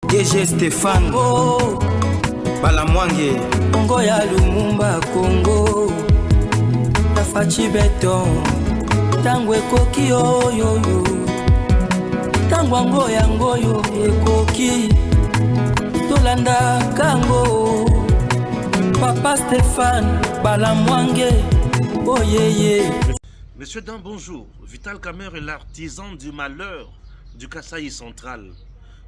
DG Stéphane Balamwange Congo ya Lumumba Congo Tafachi Beton Tango ekoki oyoyo Tango ango yangoyo ekoki Tolanda kango Papa Stéphane Balamwange Oh yeye. Messieurs, dames, bonjour. Vital Kamerhe est l'artisan du malheur du Kasaï central.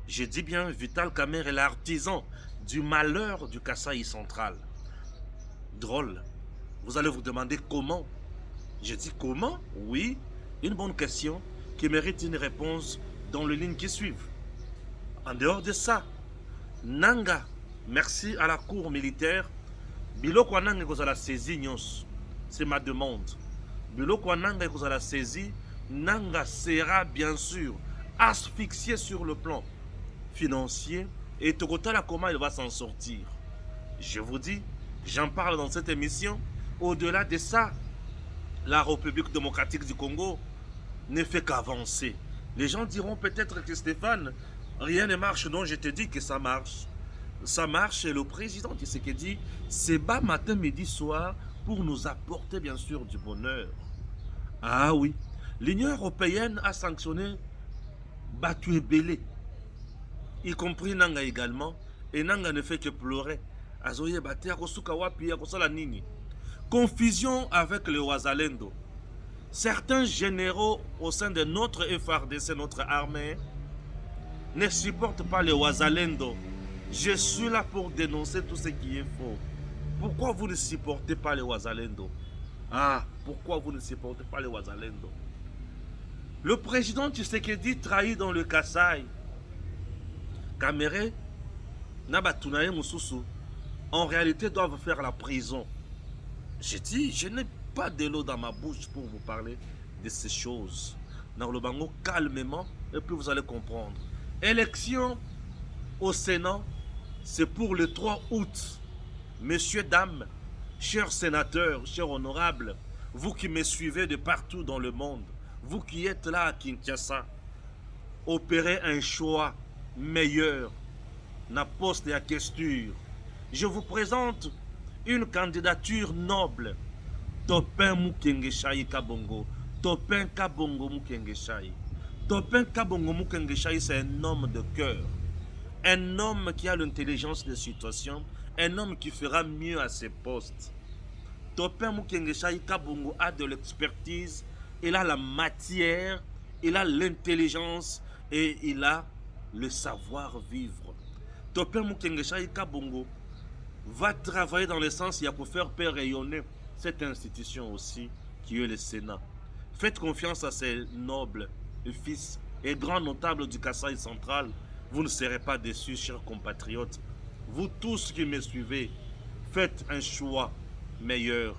Je dis bien, Vital Kamerhe est l'artisan du malheur du Kasaï central. Drôle. Vous allez vous demander comment. Je dis comment? Oui, une bonne question qui mérite une réponse dans les lignes qui suivent. En dehors de ça, Nanga, merci à la cour militaire. Biloko Nanga vous a la saisi nyos. C'est ma demande. Biloko Nanga vous a la saisi. Nanga sera bien sûr asphyxié sur le plan financier et Tokotala comment il va s'en sortir. Je vous dis, j'en parle dans cette émission. Au-delà de ça, la République démocratique du Congo ne fait qu'avancer. Les gens diront peut-être que Stéphane, rien ne marche. Non, je te dis que ça marche. Ça marche et le président Tshisekedi se bat matin, midi, soir pour nous apporter bien sûr du bonheur. Ah oui, l'Union européenne a sanctionné Batu Ebele, y compris Nanga également, et Nanga ne fait que pleurer. Azoye Bate Akosuka Wapi Akosala Nini. Confusion avec les Wazalendo. Certains généraux au sein de notre FARDC, notre armée, ne supportent pas les Wazalendo. Je suis là pour dénoncer tout ce qui est faux. Pourquoi vous ne supportez pas les Wazalendo? Ah, pourquoi vous ne supportez pas les Wazalendo? Le président Tshisekedi trahit dans le Kasaï. Kamerhe, Nabatunaye Moussousou, en réalité doivent faire la prison. J'ai dit, je n'ai pas de l'eau dans ma bouche pour vous parler de ces choses. Dans le bango, calmement, et puis vous allez comprendre. Élection au Sénat, c'est pour le 3 août. Messieurs, dames, chers sénateurs, chers honorables, vous qui me suivez de partout dans le monde, vous qui êtes là à Kinshasa, opérez un choix meilleur, na poste et à questure. Je vous présente une candidature noble. Topin Mukengeshaï Kabongo. Topin Kabongo Mukengeshaï. Topin Kabongo Mukengeshaï, c'est un homme de cœur. Un homme qui a l'intelligence de situation. Un homme qui fera mieux à ses postes. Topin Mukengeshaï Kabongo a de l'expertise. Il a la matière. Il a l'intelligence. Et il a le savoir-vivre. Topin Mukengeshaï Kabongo va travailler dans le sens pour faire rayonner cette institution aussi qui est le Sénat. Faites confiance à ces nobles fils et grands notables du Kasaï central. Vous ne serez pas déçus, chers compatriotes. Vous tous qui me suivez, faites un choix meilleur.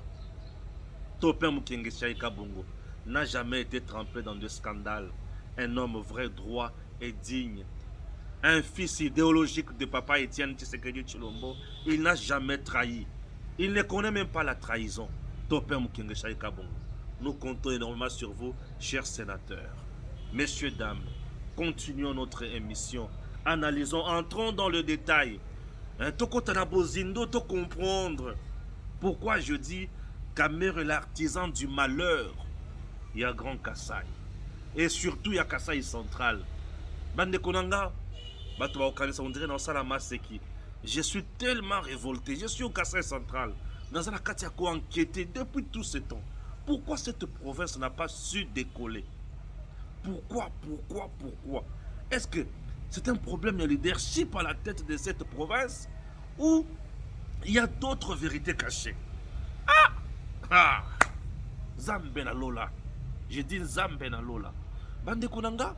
Topin Mukengeshaï Kabongo n'a jamais été trempé dans des scandales. Un homme vrai, droit et digne. Un fils idéologique de papa Étienne Tshisekedi Tshilombo, il n'a jamais trahi. Il ne connaît même pas la trahison. Topin Mukengeshaï Kabongo. Nous comptons énormément sur vous, chers sénateurs. Messieurs, dames, continuons notre émission. Analysons, entrons dans le détail. Tokotanabozindo, to comprendre pourquoi je dis Kamerhe est l'artisan du malheur. Il y a Grand Kasaï. Et surtout, il y a Kasaï central. Bande Konanga, on dirait dans ça la Maseki. Je suis tellement révolté. Je suis au Kasaï central. Dans la Katiako enquêté depuis tout ce temps. Pourquoi cette province n'a pas su décoller? Pourquoi? Est-ce que c'est un problème de leadership à la tête de cette province? Ou il y a d'autres vérités cachées? Ah! Zambena Lola. Je dis Zambena Lola. Bande Konanga,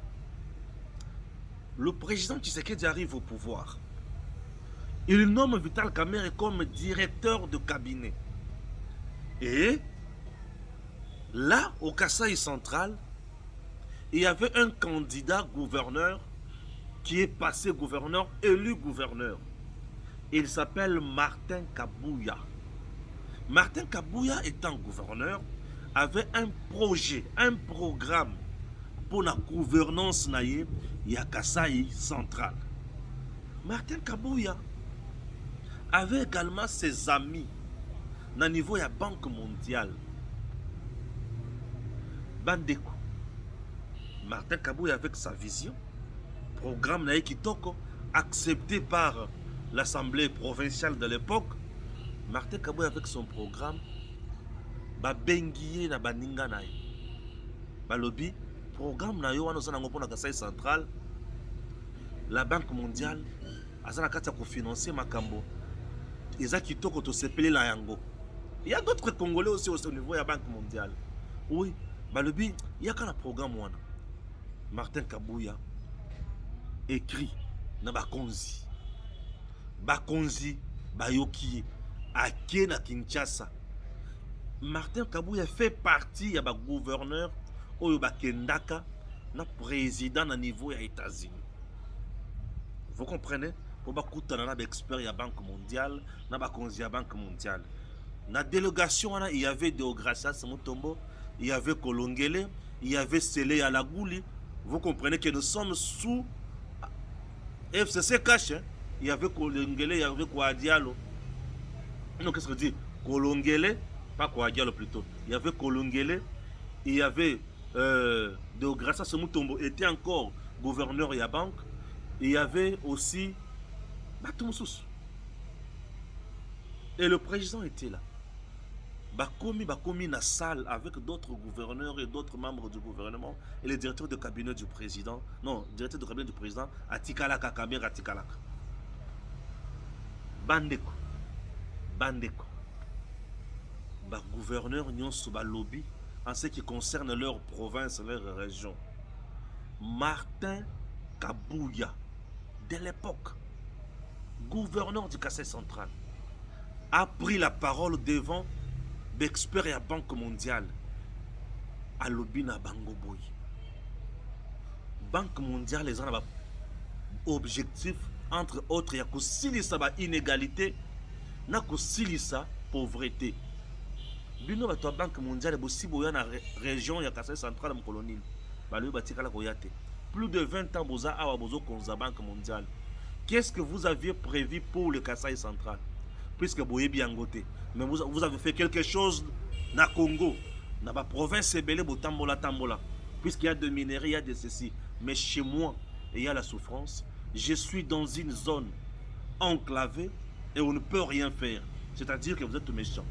le président Tshisekedi arrive au pouvoir. Il nomme Vital Kamerhe comme directeur de cabinet. Et là, au Kasaï central, il y avait un candidat gouverneur qui est passé gouverneur, élu gouverneur. Il s'appelle Martin Kabouya. Martin Kabouya, étant gouverneur, avait un projet, un programme pour la gouvernance naïe, il y a Kasaï central. Martin Kabouya avait également ses amis na niveau ya Banque mondiale. Bandeko. Martin Kabouya avec sa vision, programme na Kitoko, accepté par l'Assemblée provinciale de l'époque. Martin Kabouya avec son programme, Bengiye na baninga na ye. Balobi, programme na yo wana ozana ngo pona Kasai central, la Banque mondiale azana kati ya kofinancer makambo. Eza kitoko to sepele la yango. Il y a d'autres Congolais aussi au niveau de la Banque mondiale. Oui, balobi, il y a qu'un programme wana. Martin Kabouya écrit na Bakonzi. Bakonzi, Bayoki, Ake na Kinshasa. Martin Kabouya fait partie ya ba gouverneur oyo bakendaka na président na niveau ya États-Unis. Vous comprenez? Pour bakutana na expert ya Banque mondiale, na Bakonzi ya Banque mondiale. Na délégation il y avait Deogracias Mutombo, il y avait Kolongele, il y avait Sele Alagouli. Vous comprenez que nous sommes sous FCC cash. Hein? Il y avait Kolongele, il y avait Kouadialo. Non, qu'est-ce que je dis? Kolongele, pas Kouadialo plutôt. Il y avait Kolongele, il y avait Deogracias Mutombo, était encore gouverneur de la banque. Il y avait aussi Batumoussous. Et le président était là. Bakomi na salle avec d'autres gouverneurs et d'autres membres du gouvernement et le directeur de cabinet du président. Non, directeur de cabinet du président Atikalaka Kamera Atikalaka. Bandeko. Gouverneur nyonso ba lobby en ce qui concerne leur province, leur région. Martin Kabouya, de l'époque, gouverneur du Kasai central, a pris la parole devant d'experts à Banque mondiale à Lobina Bangoboy. Banque mondiale les a objectif entre autres ya kosilisa ba inégalité na kosilisa pauvreté. Bino ba Banque mondiale bosi boya na région ya Kasai central mu colonie. Ba lui batikala koyate. Plus de 20 ans boza awa bozo konza Banque mondiale. Qu'est-ce que vous aviez prévu pour le Kasai central? Puisque Boye Biangote. Mais vous avez fait quelque chose na Congo, dans la province Ebele, Botambola, Tambola. Puisqu'il y a de minerais, il y a de ceci. Mais chez moi, il y a la souffrance. Je suis dans une zone enclavée et on ne peut rien faire. C'est-à-dire que vous êtes méchant.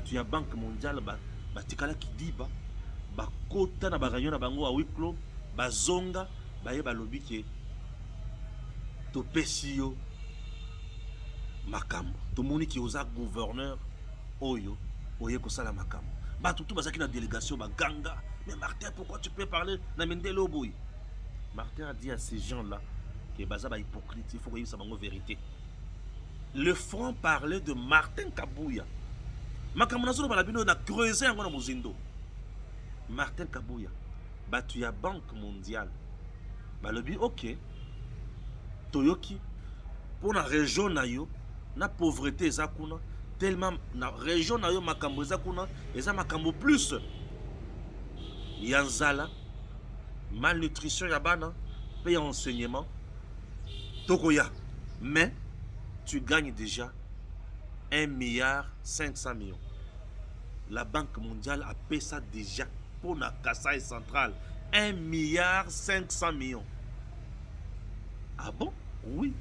Tu as Banque mondiale, Tikala qui dit, Kota na Bagayon na Bango à Wiklo, Zonga, Yeba Lobi qui to Pesio. Makambo tout moni qui osa gouverneur oyo oye ko sala makambo ba tout bazaki na délégation ba ganga. Mais Martin, pourquoi tu peux parler na Mendelo boy? Martin a dit à ces gens là que baza ba hypocrite, il faut que ça bango vérité. Le front parlait de Martin Kabouya. Makambo na zolo ba bino na creuser ngona mozindo. Martin Kabouya tu ya Banque mondiale ba lobi OK toyoki pour la région na yo na pauvreté ezakuna tellement na région na yo makambo ezakuna eza makambo plus yanzala malnutrition ya bana pe enseignement tokoya. Mais tu gagnes déjà 1,5 milliard. La Banque mondiale a payé ça déjà pour la Kasai centrale 1,5 milliard. Ah bon? Oui.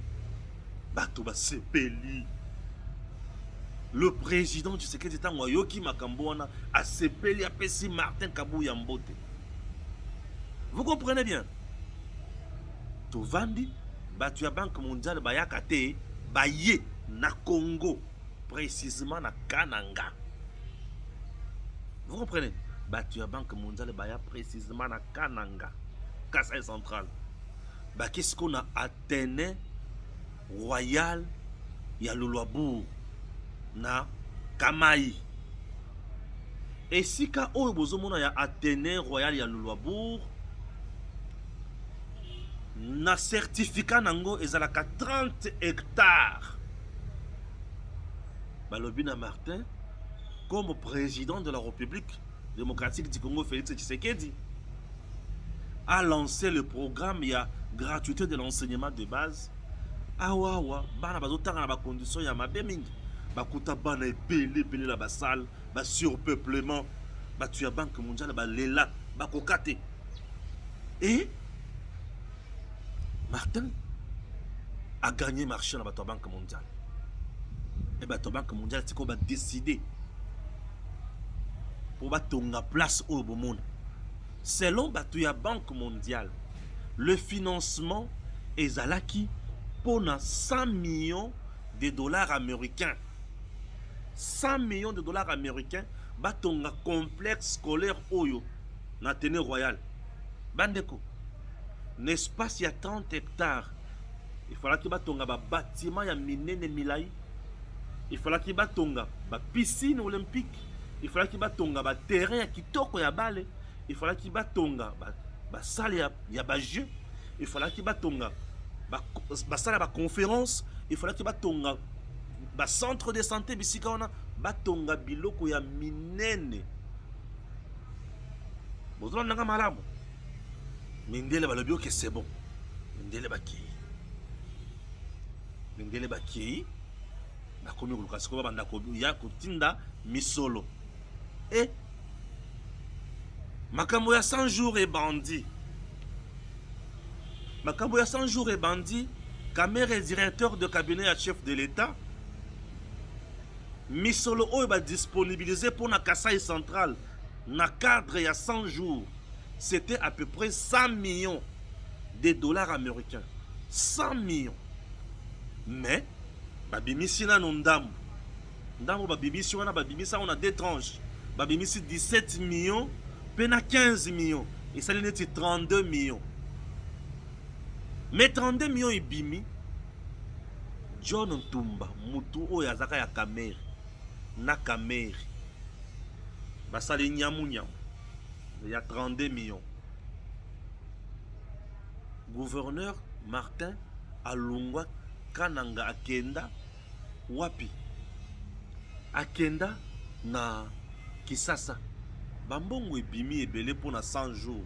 Batoba sepeli. Le président du secrétaire d'État Yoki Makambouana a sepeli a pesi Martin Kabouya Mbote. Vous comprenez bien? Tovandi, tu as Banque mondiale Bayakate, Baye na Congo, précisément na Kananga. Vous comprenez? Tu as Banque mondiale Baya précisément na Kananga, Kasai central. Qu'est-ce qu'on a Athénée Royal ya Luluabourg na Kamaï. Et si ka oyo bozomona ya Athénée Royal ya Luluabourg na certificat nango ezalaka 30 hectares. Balobina Martin comme président de la République démocratique du Congo, Félix Tshisekedi a lancé le programme, il y a gratuité de l'enseignement de base. awa bana bazotanga na bacondition ya mabe mingi bakuta bana ebele na basale basurpeuplement batu ya banque mondiale balela bakoka te. Et Martin a gagné marché dans la banque mondiale. Et la banque mondiale c'est qu'on va décider pour battre la place au monde. Selon la banque mondiale, le financement est zalaki pour 100 millions de dollars américains. 100 millions de dollars américains batonga complexe scolaire oyo na Téné Royal. Bandeko, l'espace il y a 30 hectares. Il fallait qu'il batonga ba bâtiment ya minene milai. Il fallait qu'il batonga ba piscine olympique. Il fallait qu'il batonga ba terrain ya kitoko ya bale. Il fallait qu'il batonga ba salle ya ba jeu. Il fallait qu'il batonga ba salle ba conférence. Il fallait qu'il batonga ba centre de santé bisika wana batonga biloko ya minene. Bozona nanga malamu. Mindele balobio que c'est bon. Mindele baki. Mindele baki. Bakomi kuluka sikoba banda ko ya kutinda misolo. Et makambo ya 100 jours et bandit. Makambo ya 100 jours et bandit, Kamer est directeur de cabinet à chef de l'État. Misolo oyo ba disponibilisé pour na Kasai central na cadre ya 100 jours. C'était à peu près 100 millions de dollars américains. 100 millions. Mais, babimisi na nondambo. Ndambo babimisi wana babimisa on a deux tranches. Babimisi 17 millions, pena 15 millions. Et ça l'est 32 millions. Mais 32 millions ibimi, John Ntumba, mutu o yazaka ya Kamer. Na Kamer. Basali nyamu nyamu. Il y a 32 millions. Gouverneur Martin Alungwa Kananga Akenda Wapi Akenda na Kisasa Bambongo ebimi ebele pour 100 jours.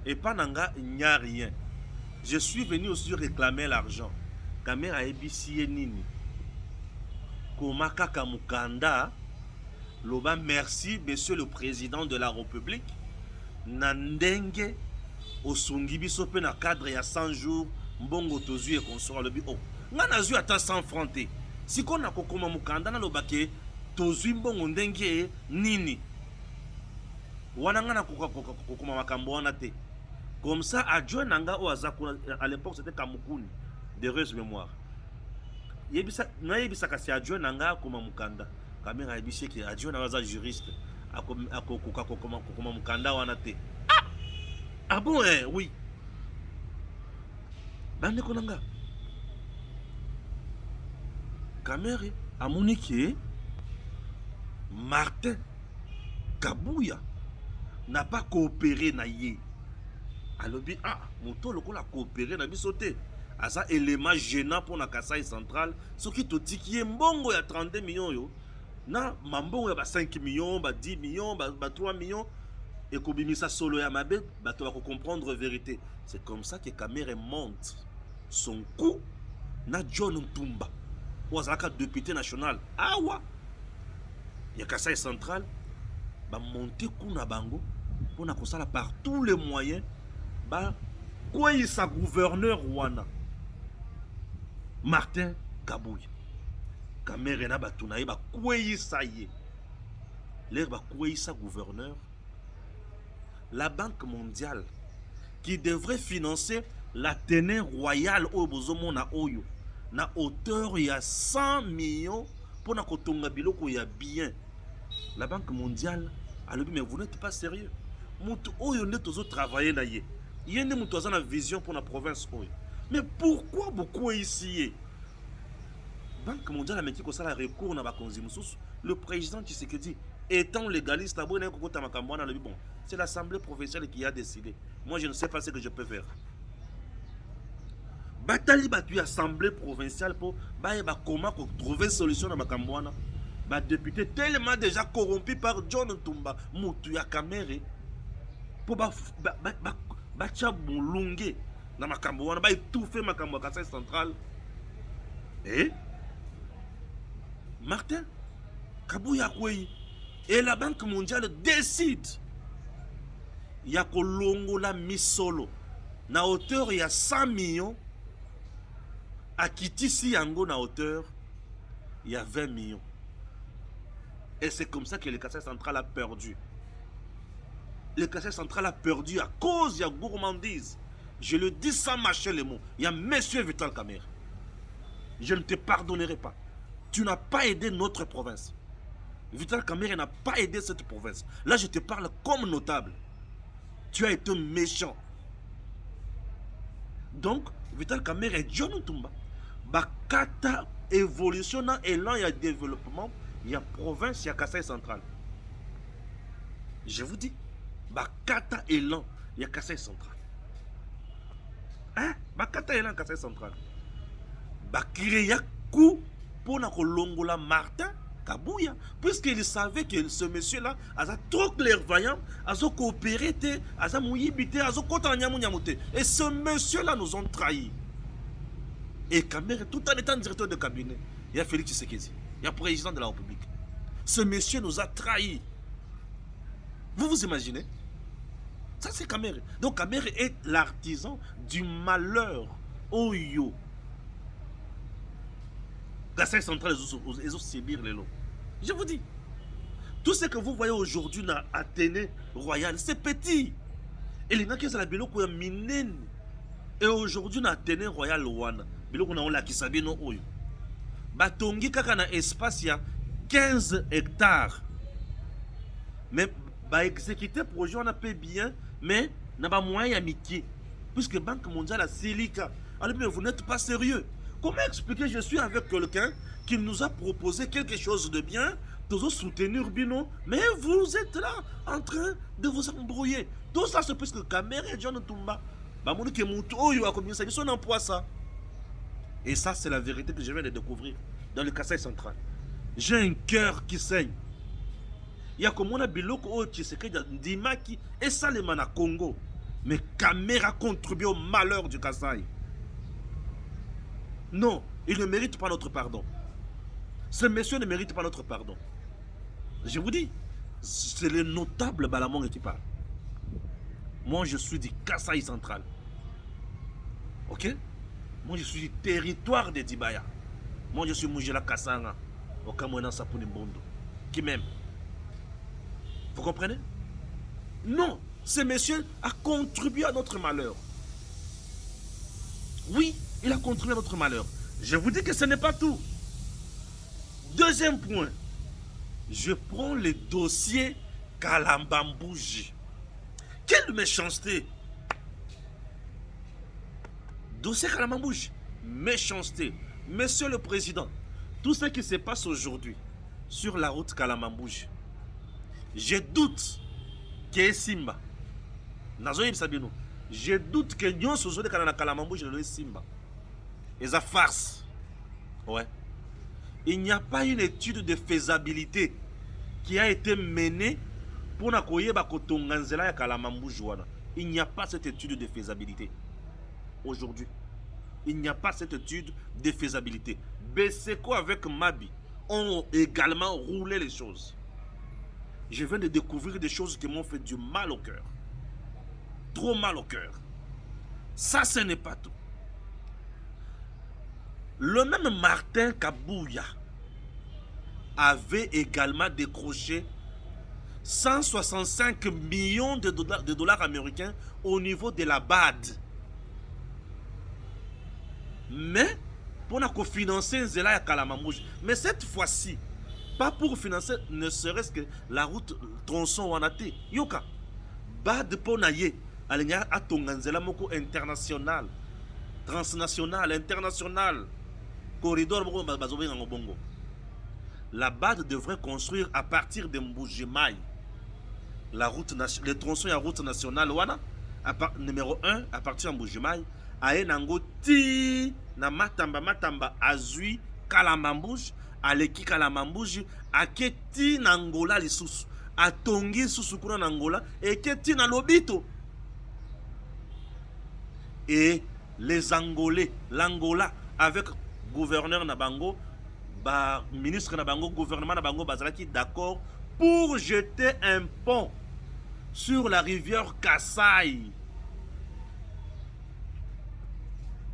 Et pas nanga il n'y a rien. Je suis venu aussi réclamer l'argent. Kamera ebisi nini. Komaka Kamukanda Loba merci monsieur le président de la République. Nandenge osungi biso pe na cadre ya 100 jours mbongo tozu e consort lobi oh ngana zu ata 100 francs te siko na kokoma mukanda na lobake tozu mbongo ndenge nini wana ngana kokoma makambo wana te comme ça adjoint nanga o azakuna à l'époque c'était Kamukuni de heureuse mémoire yebisa na yebisa kasi adjoint nanga koma mukanda kamera yebisi ki adjoint na za juriste akokoma mukanda wana te. Ah bon oui. Bande konanga. Kamere amuniki Martin Kabouya n'a pas coopéré na ye. Alobi moto lokola coopérer na bisote. Asa élément gênant pour na Kasai central, ce qui totiki mbongo ya 32 millions yo. Na mambo ya ba 5 millions, ba 10 millions, ba 3 millions et kobimisa solo ya mabe, ba to va comprendre vérité. C'est comme ça que Kamer monte son coup na John Ntumba. Ouazaka député national. Awa. Ya Kasai central ba monter coup na bango pour na kosala par tous les moyens ba quoi sa gouverneur wana. Martin Kabouya. Kamer na batuna ye ba kweyisa ye. L'air ba kweyisa gouverneur. La Banque mondiale qui devrait financer la Téné Royal au bozomo na oyo na hauteur il y a 100 millions pour na kotonga biloko ya bien. La Banque mondiale a dit mais vous n'êtes pas sérieux. Mutu oyo ne tozo travailler na ye. Yende mutu azana vision pour la province oyo. Mais pourquoi beaucoup ici? Banque mondiale a mis ça la recours na bakonzi mususu. Le président Tshisekedi étant légaliste, bon, c'est l'Assemblée provinciale qui a décidé. Moi, je ne sais pas ce que je peux faire. Batali batu Assemblée provinciale pour comment trouver une solution dans Makambouana. Député tellement déjà corrompu par John Ntumba, Moutou ya Kamere, pour bacha boulungue dans Makambouana, étouffer Makambouana Kasai central. Et Martin Kabouya Kwei et la Banque mondiale décide il y a kolongola misolo na hauteur il y a 100 millions à Kitisi Yango na hauteur il y a 20 millions. Et c'est comme ça que le Kassai central a perdu. Le Kassai central a perdu à cause de la gourmandise. Je le dis sans mâcher les mots. Il y a Monsieur Vital Kamerhe. Je ne te pardonnerai pas. Tu n'as pas aidé notre province. Vital Kamerhe n'a pas aidé cette province. Là, je te parle comme notable. Tu as été méchant. Donc, Vital Kamerhe et John Tumba. Bakata évolution, élan et développement. Il y a province, il y a Kassai central. Je vous dis, Bakata élan, il y a Kassai central. Hein? Bakata élan, Kassai central. Bakiré coup pour Longola Martin Kabouya, puisqu'il savait que ce monsieur-là a trop clairvoyant, a coopéré, a mouillibité, a coté. Et ce monsieur-là nous ont trahis. Et Kamerhe, tout en étant directeur de cabinet, il y a Félix Tshisekedi, il y a président de la République. Ce monsieur nous a trahis. Vous vous imaginez? Ça c'est Kamerhe. Donc Kamerhe est l'artisan du malheur. Oh yo. Kassai central, ils ont subir les lots. Je vous dis, tout ce que vous voyez aujourd'hui dans Athénée Royal, c'est petit. Et les gens qui sont là, minen. Et aujourd'hui, dans Athénée Royal, on a la kisabi no oyo. Batongi kaka na espace, il y a 15 hectares. Mais bah exécuter projet, on a payé bien, mais n'a pas moyen à mitié. Puisque Banque mondiale a silica. Alors, mais vous n'êtes pas sérieux. Comment expliquer je suis avec quelqu'un qui nous a proposé quelque chose de bien, toujours soutenir Bino, mais vous êtes là en train de vous embrouiller. Tout ça c'est parce que Kamerhe et John Tumba, ça. Et ça c'est la vérité que je viens de découvrir dans le Kassai central. J'ai un cœur qui saigne. Il y a comme on a biloko au Tshisekedi Ndimaki et ça les mana Congo. Mais Kamerhe a contribué au malheur du Kassai. Non, il ne mérite pas notre pardon. Ce monsieur ne mérite pas notre pardon. Je vous dis, c'est le notable Balamon qui parle. Moi, je suis du Kassai central. Ok? Moi, je suis du territoire de Dibaya. Moi, je suis Moujela Kassanga. Au Cameroun, Sapouni Mbondo. Qui m'aime. Vous comprenez? Non, ce monsieur a contribué à notre malheur. Oui, il a contribué à notre malheur. Je vous dis que ce n'est pas tout. Deuxième point. Je prends le dossier Kalambambouji. Quelle méchanceté. Dossier Kalambambouji. Méchanceté. Monsieur le Président, tout ce qui se passe aujourd'hui sur la route Kalambambouji, je doute que Simba. Je doute que nous sommes Kalambambouji le Simba. Et ça farce. Ouais. Il n'y a pas une étude de faisabilité qui a été menée pour Nakoyeba Kotonganzela ya Kalambambouji. Il n'y a pas cette étude de faisabilité. Aujourd'hui, il n'y a pas cette étude de faisabilité. Beseko avec Mabi ont également roulé les choses. Je viens de découvrir des choses qui m'ont fait du mal au cœur. Trop mal au cœur. Ça, ce n'est pas tout. Le même Martin Kabouya avait également décroché 165 millions de dollars américains au niveau de la BAD. Mais pour financer Zela et Kalambambouji. Mais cette fois-ci, pas pour financer ne serait-ce que la route tronçon Wanate. Yoka. BAD Ponaye. Alenia Atonganzela Moko international. Transnational, international. Corridor Bongo. La BAD devrait construire à partir de Mbujimaï la route le tronçon et la route nationale wana numéro 1 à partir de Mbujimaï a nango ti na matamba azui Kalambambouji aleki Kalambambouji aketi na Angola lisusu atongi susu kuna na Angola eketi na Lobito et les Angolais l'Angola avec gouverneur na bango, ministre na bango, gouvernement na bango, bazalaki d'accord pour jeter un pont sur la rivière Kasaï.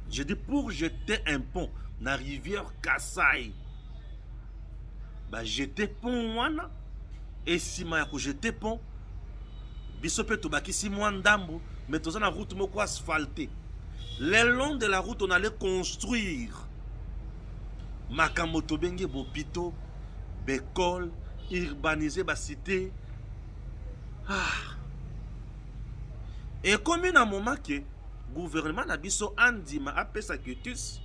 Je dis pour jeter un pont na rivière Kasaï. Jeter pont wana et si ma ko jeter pont biso pe to bakisi mwa ndambo mais toza na route moko asphaltée. Le long de la route on allait construire makambo to benge bopito, bécole, urbaniser ba cité. Et comme un moment que gouvernement na biso andima apesa kitus,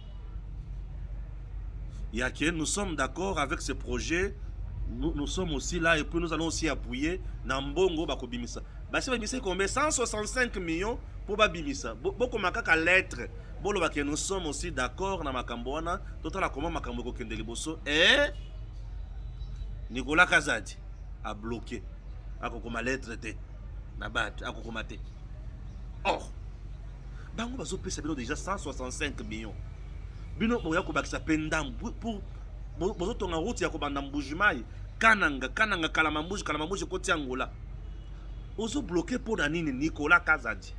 il y a que nous sommes d'accord avec ce projet, nous sommes aussi là et puis nous allons aussi appuyer Nambongo bakobimisa. Si babimisa combien 165 millions pour babimisa. Beaucoup makaka lettre. Bolo ba que nous sommes aussi d'accord na makambo wana, total comment makambo ko kende liboso et Nicolas Kazadi a bloqué akokoma lettre te na bat akokoma te. Or bango bazo pesa bino déjà 165 millions. Bino boya ko bakisa pendam pour bozo tonga route ya ko banda mbujimai kananga kalamambuji koti Angola. Ozo bloqué pour nini Nicolas Kazadi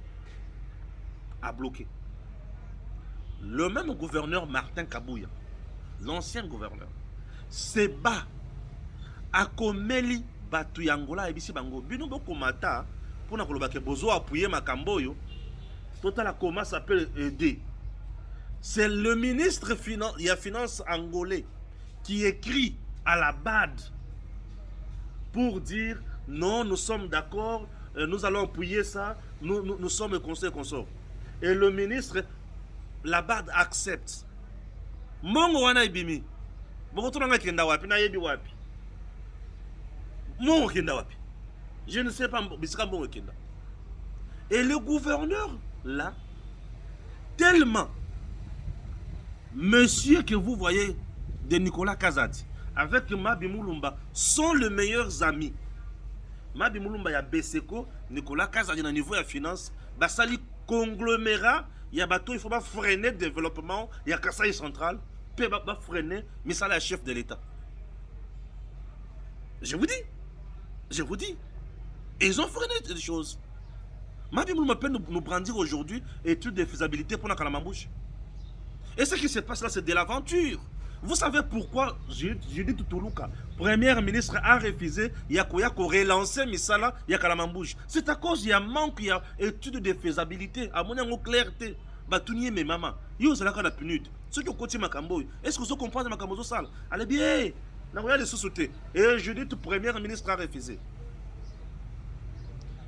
a bloqué. Le même gouverneur Martin Kabouya, l'ancien gouverneur, se bat à Komeli Batu Angola et Bisi Bango. Bino boko mata pour na koloba ke bozo appuyer makamboyo. Total comment s'appelle aider. C'est le ministre finance angolais qui écrit à la BAD pour dire non, nous sommes d'accord, nous allons appuyer ça, nous sommes conseil consort. Et le ministre, la BAD accepte. Mongo wana ibimi. Bokoto nanga kenda wapi na yebi wapi. Mongo kenda wapi. Je ne sais pas bisika mongo kenda. Et le gouverneur là, tellement monsieur que vous voyez de Nicolas Kazadi avec Mabi Moulumba sont les meilleurs amis. Mabi Moulumba ya Beseko, Nicolas Kazadi na niveau ya finance, basali conglomérat, il y a bateau, il faut pas freiner le développement, il y a Kasaï central, peut pas freiner, mais ça la chef de l'État. Je vous dis, et ils ont freiné des choses. Mabi Moulumba peut nous brandir aujourd'hui étude de faisabilité pour la Kalamambouche. Et ce qui se passe là, c'est de l'aventure. Vous savez pourquoi, je dis tout le cas, Premier ministre a refusé, il y a relancé Misala, il y a Kalamambouche. C'est à cause, il y a manque, il y a étude de faisabilité, à mon avis, clarté. Batounier, mes mamans, il y a la punite. Ceux qui ont continué Makamboy, est-ce que vous comprenez Makambozo sale? Allez bien, n'a rien de sous-sauter. Et je dis tout Premier ministre a refusé.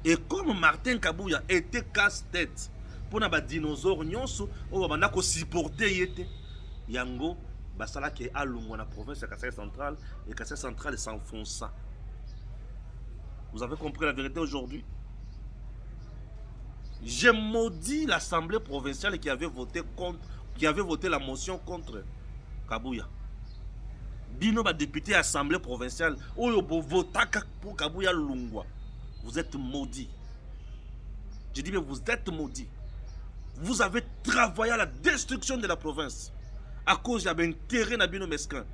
Et comme Martin Kabouya était casse-tête, pour na ba dinosaure nyonso o ba ndako supporter yete yango basala ke alungwa na province ya Kasaï centrale et Kasaï centrale s'enfonça. Vous avez compris la vérité aujourd'hui? J'ai maudit l'assemblée provinciale qui avait voté la motion contre Kabouya. Bino ba député assemblée provinciale oyo bo votaka pour Kabouya lungwa. Vous êtes maudits. Je dis bien vous êtes maudits. Vous avez travaillé à la destruction de la province à cause de l'intérêt de Bino Mesquin.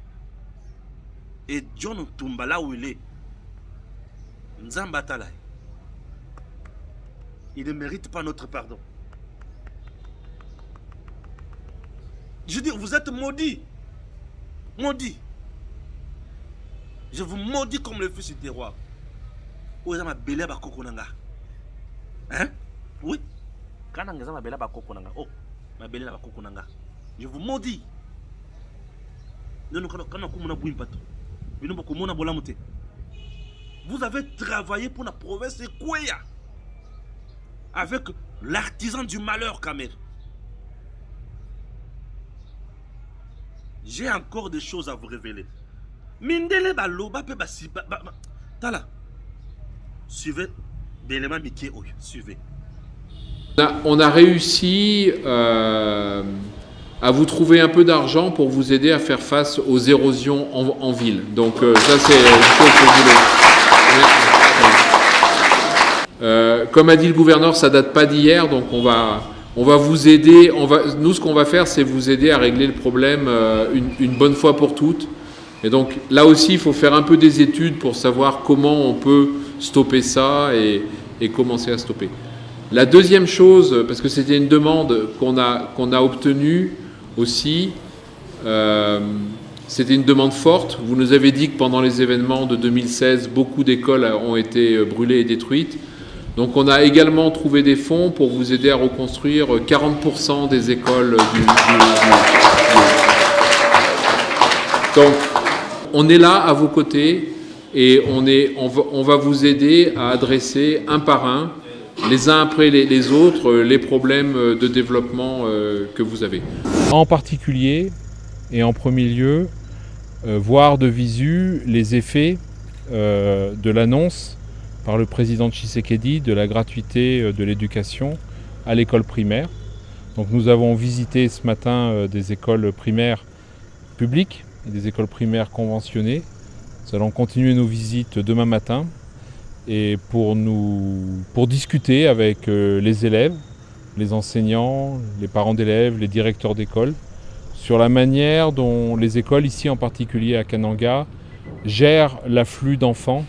Et John Tumba là où il est, Nzambatala, il ne mérite pas notre pardon. Je dis, vous êtes maudits. Maudits. Je vous maudis comme le fils du terroir. Où est ma belle bakokonanga? Hein? Oui. Je vous maudis. Vous avez travaillé pour la province de Kouya avec l'artisan du malheur Kamer. J'ai encore des choses à vous révéler. Mindele baloba pe basiba. Tala. Suivez. Belema Miké Oyo. Suivez. On a réussi à vous trouver un peu d'argent pour vous aider à faire face aux érosions en ville. Donc ça c'est une chose que je voulais. Comme a dit le gouverneur, ça date pas d'hier, donc on va On va vous aider, nous ce qu'on va faire, c'est vous aider à régler le problème une bonne fois pour toutes. Et donc là aussi, il faut faire un peu des études pour savoir comment on peut stopper ça et commencer à stopper. La deuxième chose, parce que c'était une demande qu'on a obtenue aussi, c'était une demande forte. Vous nous avez dit que pendant les événements de 2016, beaucoup d'écoles ont été brûlées et détruites. Donc on a également trouvé des fonds pour vous aider à reconstruire 40% des écoles Donc on est là à vos côtés et on va vous aider à adresser un par un, les uns après les autres, les problèmes de développement que vous avez. En particulier et en premier lieu, voir de visu les effets de l'annonce par le président Tshisekedi de la gratuité de l'éducation à l'école primaire. Donc nous avons visité ce matin des écoles primaires publiques et des écoles primaires conventionnées. Nous allons continuer nos visites demain matin et pour discuter avec les élèves, les enseignants, les parents d'élèves, les directeurs d'école sur la manière dont les écoles, ici en particulier à Kananga, gèrent l'afflux d'enfants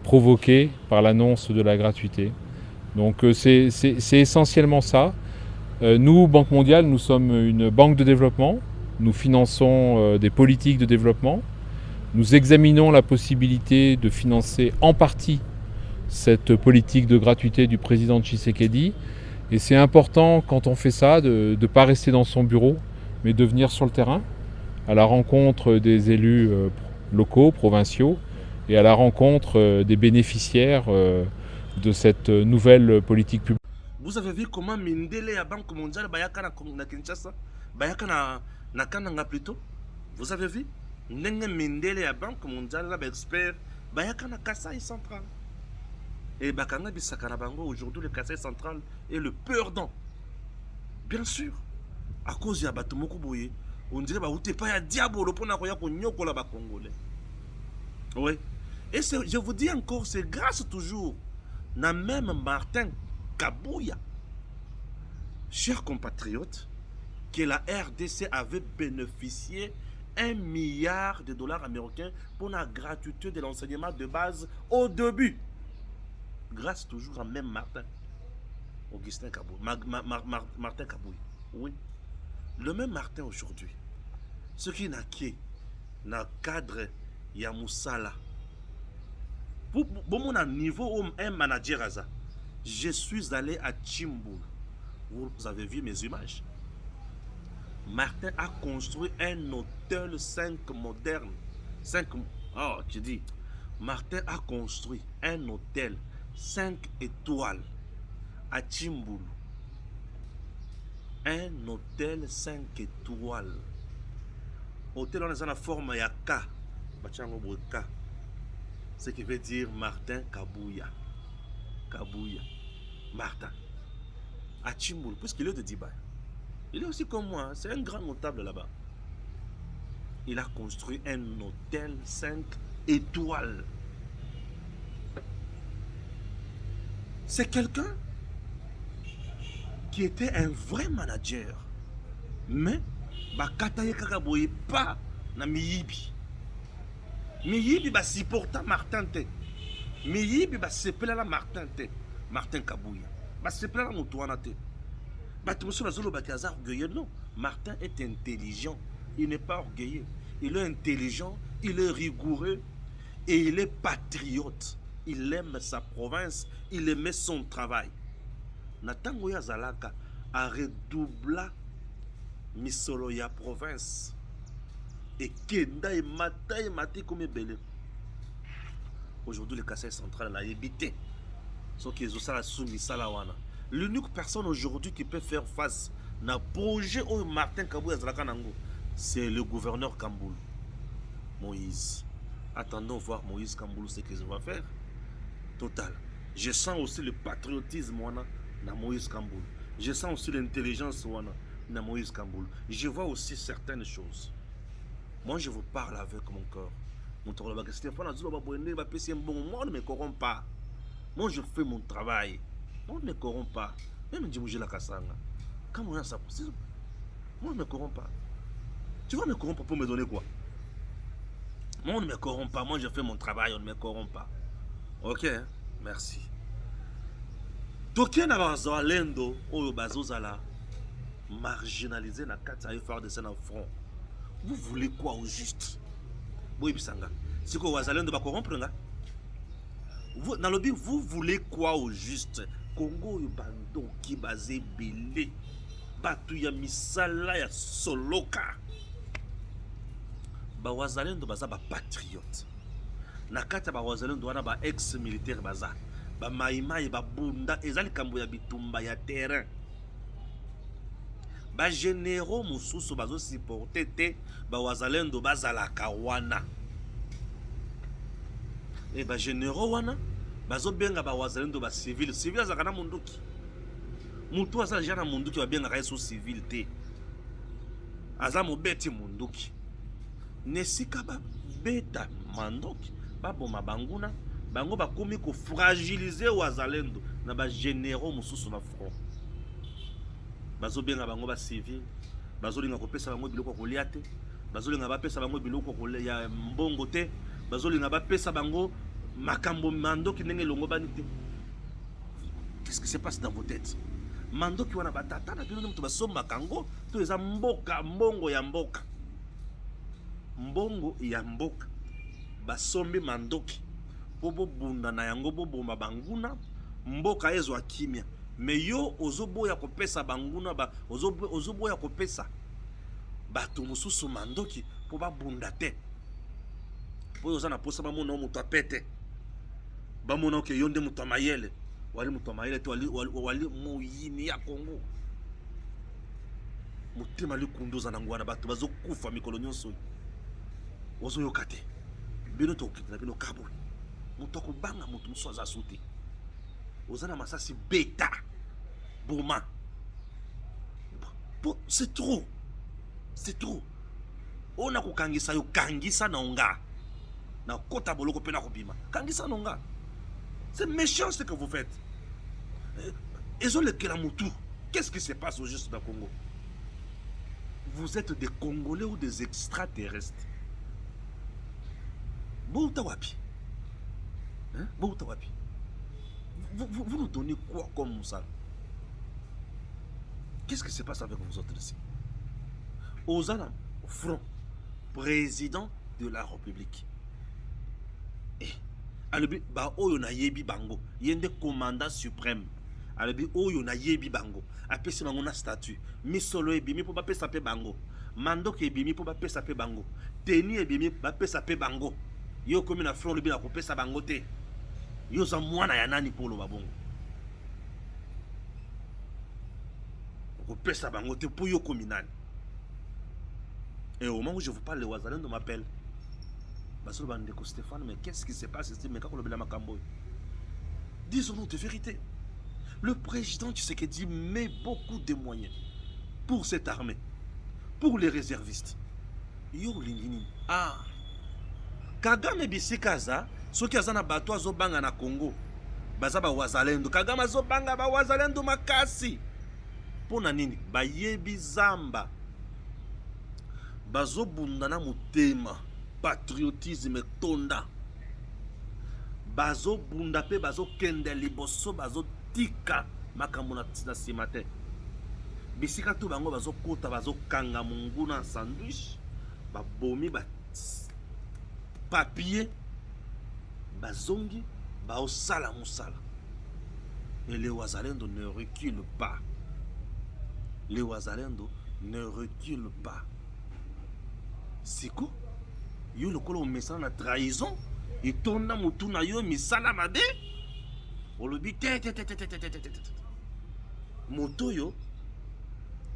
provoqué par l'annonce de la gratuité. Donc c'est essentiellement ça. Nous, Banque mondiale, nous sommes une banque de développement. Nous finançons des politiques de développement. Nous examinons la possibilité de financer en partie cette politique de gratuité du président Tshisekedi. Et c'est important quand on fait ça de ne pas rester dans son bureau, mais de venir sur le terrain, à la rencontre des élus locaux, provinciaux, et à la rencontre des bénéficiaires de cette nouvelle politique publique. Vous avez vu comment Mindele à Banque mondiale bayaka na Kinshasa, bayaka na Kananga plutôt. Vous avez vu Ndenge Mindele à Banque mondiale là expert bayaka na Kasai central. Et bakanga bisaka na bango aujourd'hui le Kasai central est le perdant. Bien sûr, à cause ya bato moko boye, on dirait ba outé pas ya diabolo pona koya ko nyokola ba congolais. Oui. Et je vous dis encore, c'est grâce toujours à même Martin Kabouya, chers compatriotes, que la RDC avait bénéficié 1 milliard de dollars américains pour la gratuité de l'enseignement de base au début. Grâce toujours à même Martin. Augustin Kabouya. Martin Kabouya. Oui. Le même Martin aujourd'hui. Ce qui n'a qui n'a cadre Yamoussala. Pour mon niveau où un manager à ça, je suis allé à Tchimboul. Vous avez vu mes images. Martin a construit un hôtel 5 moderne. 5, oh, tu dis. Martin a construit un hôtel 5 étoiles à Tchimboul. Un hôtel 5 étoiles. Hôtel dans la forme ya K. K. Ce qui veut dire Martin Kabouya. Kabouya. Martin. À Tchimboul, puisqu'il est de Dubaï. Il est aussi comme moi, c'est un grand notable là-bas. Il a construit un hôtel 5 étoiles. C'est quelqu'un qui était un vrai manager. Mais, bakataye kakaboye pas na miyibi. Miyibi ba supporta Martin te. Miyibi ba sepela la Martin te. Martin Kabouya. Ba sepela la moutouana te. Ba tumuso bazolo ba kaza orgueilleux. Non. Martin est intelligent. Il n'est pas orgueilleux. Il est intelligent, il est rigoureux et il est patriote. Il aime sa province, il aimait son travail. Natango ya zalaka a redoubla misolo ya province. Et kenda et maté comme belé. Aujourd'hui, le Kasai central a évité. Sauf qu'ils ont ça sous misala wana. L'unique personne aujourd'hui qui peut faire face à projet au Martin Kabouya Zalakanango, c'est le gouverneur Kamboul, Moïse. Attendons voir Moïse Kamboul ce qu'il va faire. Total. Je sens aussi le patriotisme dans Moïse Kamboul. Je sens aussi l'intelligence dans Moïse Kamboul. Je vois aussi certaines choses. Moi, je vous parle avec mon cœur. Moi, on ne me corrompt pas. Moi, je fais mon travail. On ne me corrompt pas. Même Djimouji la Kassanga. Quand on a ça, moi je ne me corromps pas. Tu vas me corrompre pour me donner quoi? Moi on ne me corrompt pas, moi je fais mon travail, on ne me corrompt pas. Ok, hein? Merci. Toké na bazalendo oyo bazozala marginalisé na kati ya effort de scène en front. Vous voulez quoi au juste? Oui, bisanga. Si ko bazalendo ba corrompre nga. Vous dans le but, vous voulez quoi au juste? Congo yo bando ki bazé belé. Batu ya misala ya soloka. Ba wazalendo baza ba patriote. Na kati ba wazalendo wana ba ex-militaire baza. Ba maimai ba bunda ezali kambo ya bitumba ya terrain. Ba généraux mususu bazo supporter te ba wazalendo bazalaka wana. E ba généraux wana bazo benga ba wazalendo ba civil azaka na munduki. Mutu aza jana munduki ba benga kaiso civil te. Aza mobeti munduki. Nesika ba beta mandoki ba boma banguna bango bakomi ko fragiliser wazalendo na ba généraux mususu na front. Bazo benga bango ba civil, bazo linga ko pesa bango biloko ko liate, bazo linga ba pesa bango biloko ko ya mbongo te, bazo linga ba pesa bango makambo mandoki ndenge longo bani te. Qu'est-ce qui se passe dans vos têtes? Mandoki wana batata na bino mutu basomba kango to eza mboka mbongo ya mboka. Mbongo ya mboka basombi mandoki bobo bunda na yango bobo mabanguna mboka ezo akimia. Mais yo ozoboya kopesa banguna ba ozoboya kopesa bato mususu mandoki po babunda te. Po yoza na posa bamona mutu apete. Bamona ke yonde mutu mayele. Wali mutu mayele te wali muyini ya Congo. Mutema likunduza na ngwana bato bazokufa mikolo nyonso. Ozoyoka te. Bino to kitna bino kabo. Mutu akobanga mutu musu aza suti. Ozana masasi beta boma. C'est trop. C'est trop. On a kangisa yo kangisa na onga. Na kota boloko pena kobima. Kangisa na onga. C'est méchant ce que vous faites. Ils ont le Kelamutu. Qu'est-ce qui se passe au juste dans le Congo? Vous êtes des Congolais ou des extraterrestres? Boutawapi. Hein? Boutawapi. Vous nous donnez quoi comme ça? Qu'est-ce qui se passe avec vous autres ici? Ozana, front, président de la République. Et, alobi, ba oyo na yebi bango, yende commandant suprême. Alobi, oyo na yebi bango, apesi bango na statut. Misolo ebimi po ba pesa pe bango. Mandok ebimi po ba pesa pe bango. Teni ebimi ba pesa pe bango. Yo komi na front lobi na ko pesa bango te. Yo za mwana ya nani polo babongo. Ko pesa bango te po yo komi nani. Et au moment où je vous parle, les Wazalendo m'appellent. Basolo bandeko Stéphane, mais qu'est-ce qui se passe ici? Mais kako lobela makambo. Disons-nous de vérité. Le président Tshisekedi met beaucoup de moyens pour cette armée, pour les réservistes. Yo lingini. Ah. Kagame bisikaza, soki azana bato azobanga na Congo. Baza ba Wazalendo. Kagame azobanga ba Wazalendo makasi. Pona nini? Bayebi zamba. Bazobunda na mutema. Patriotisme tonda. Bazobunda pe bazokende liboso bazotika makambo na simate. Bisika tu bango bazokota bazokanga munguna sandwich. Babomi ba papier. Bazongi baosala musala. Et les Wazalendo ne reculent pas. Les Wazalendo ne reculent pas. C'est quoi? Yo le kolo mesana na trahison. Et tonda mutu na yo misala mabe. Olobi te. Moto yo.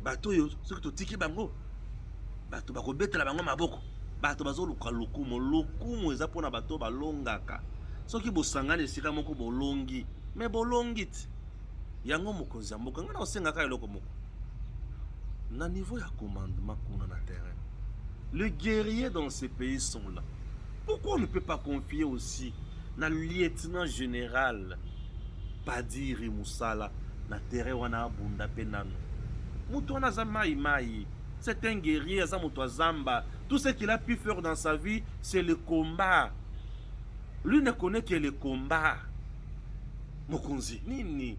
Bato yo. Soki to tiki bango. Bato bako betela bango maboko. Bato bazo luka lokumo. Lokumo eza pona bato balongaka. Soki bosangane esika moko bolongi. Mais bolongit. Yango mokonzi ya mboka. Ngana osengaka eloko moko. Na niveau ya commandement kuna na terrain. Les guerriers dans ces pays sont là. Pourquoi on ne peut pas confier aussi na lieutenant général Padiri Moussala na terrain wana bunda penano? Moutouana Zamaï Maï. C'est un guerrier, Zamba. Tout ce qu'il a pu faire dans sa vie, c'est le combat. Lui ne connaît que le combat. Mokonzi, nini.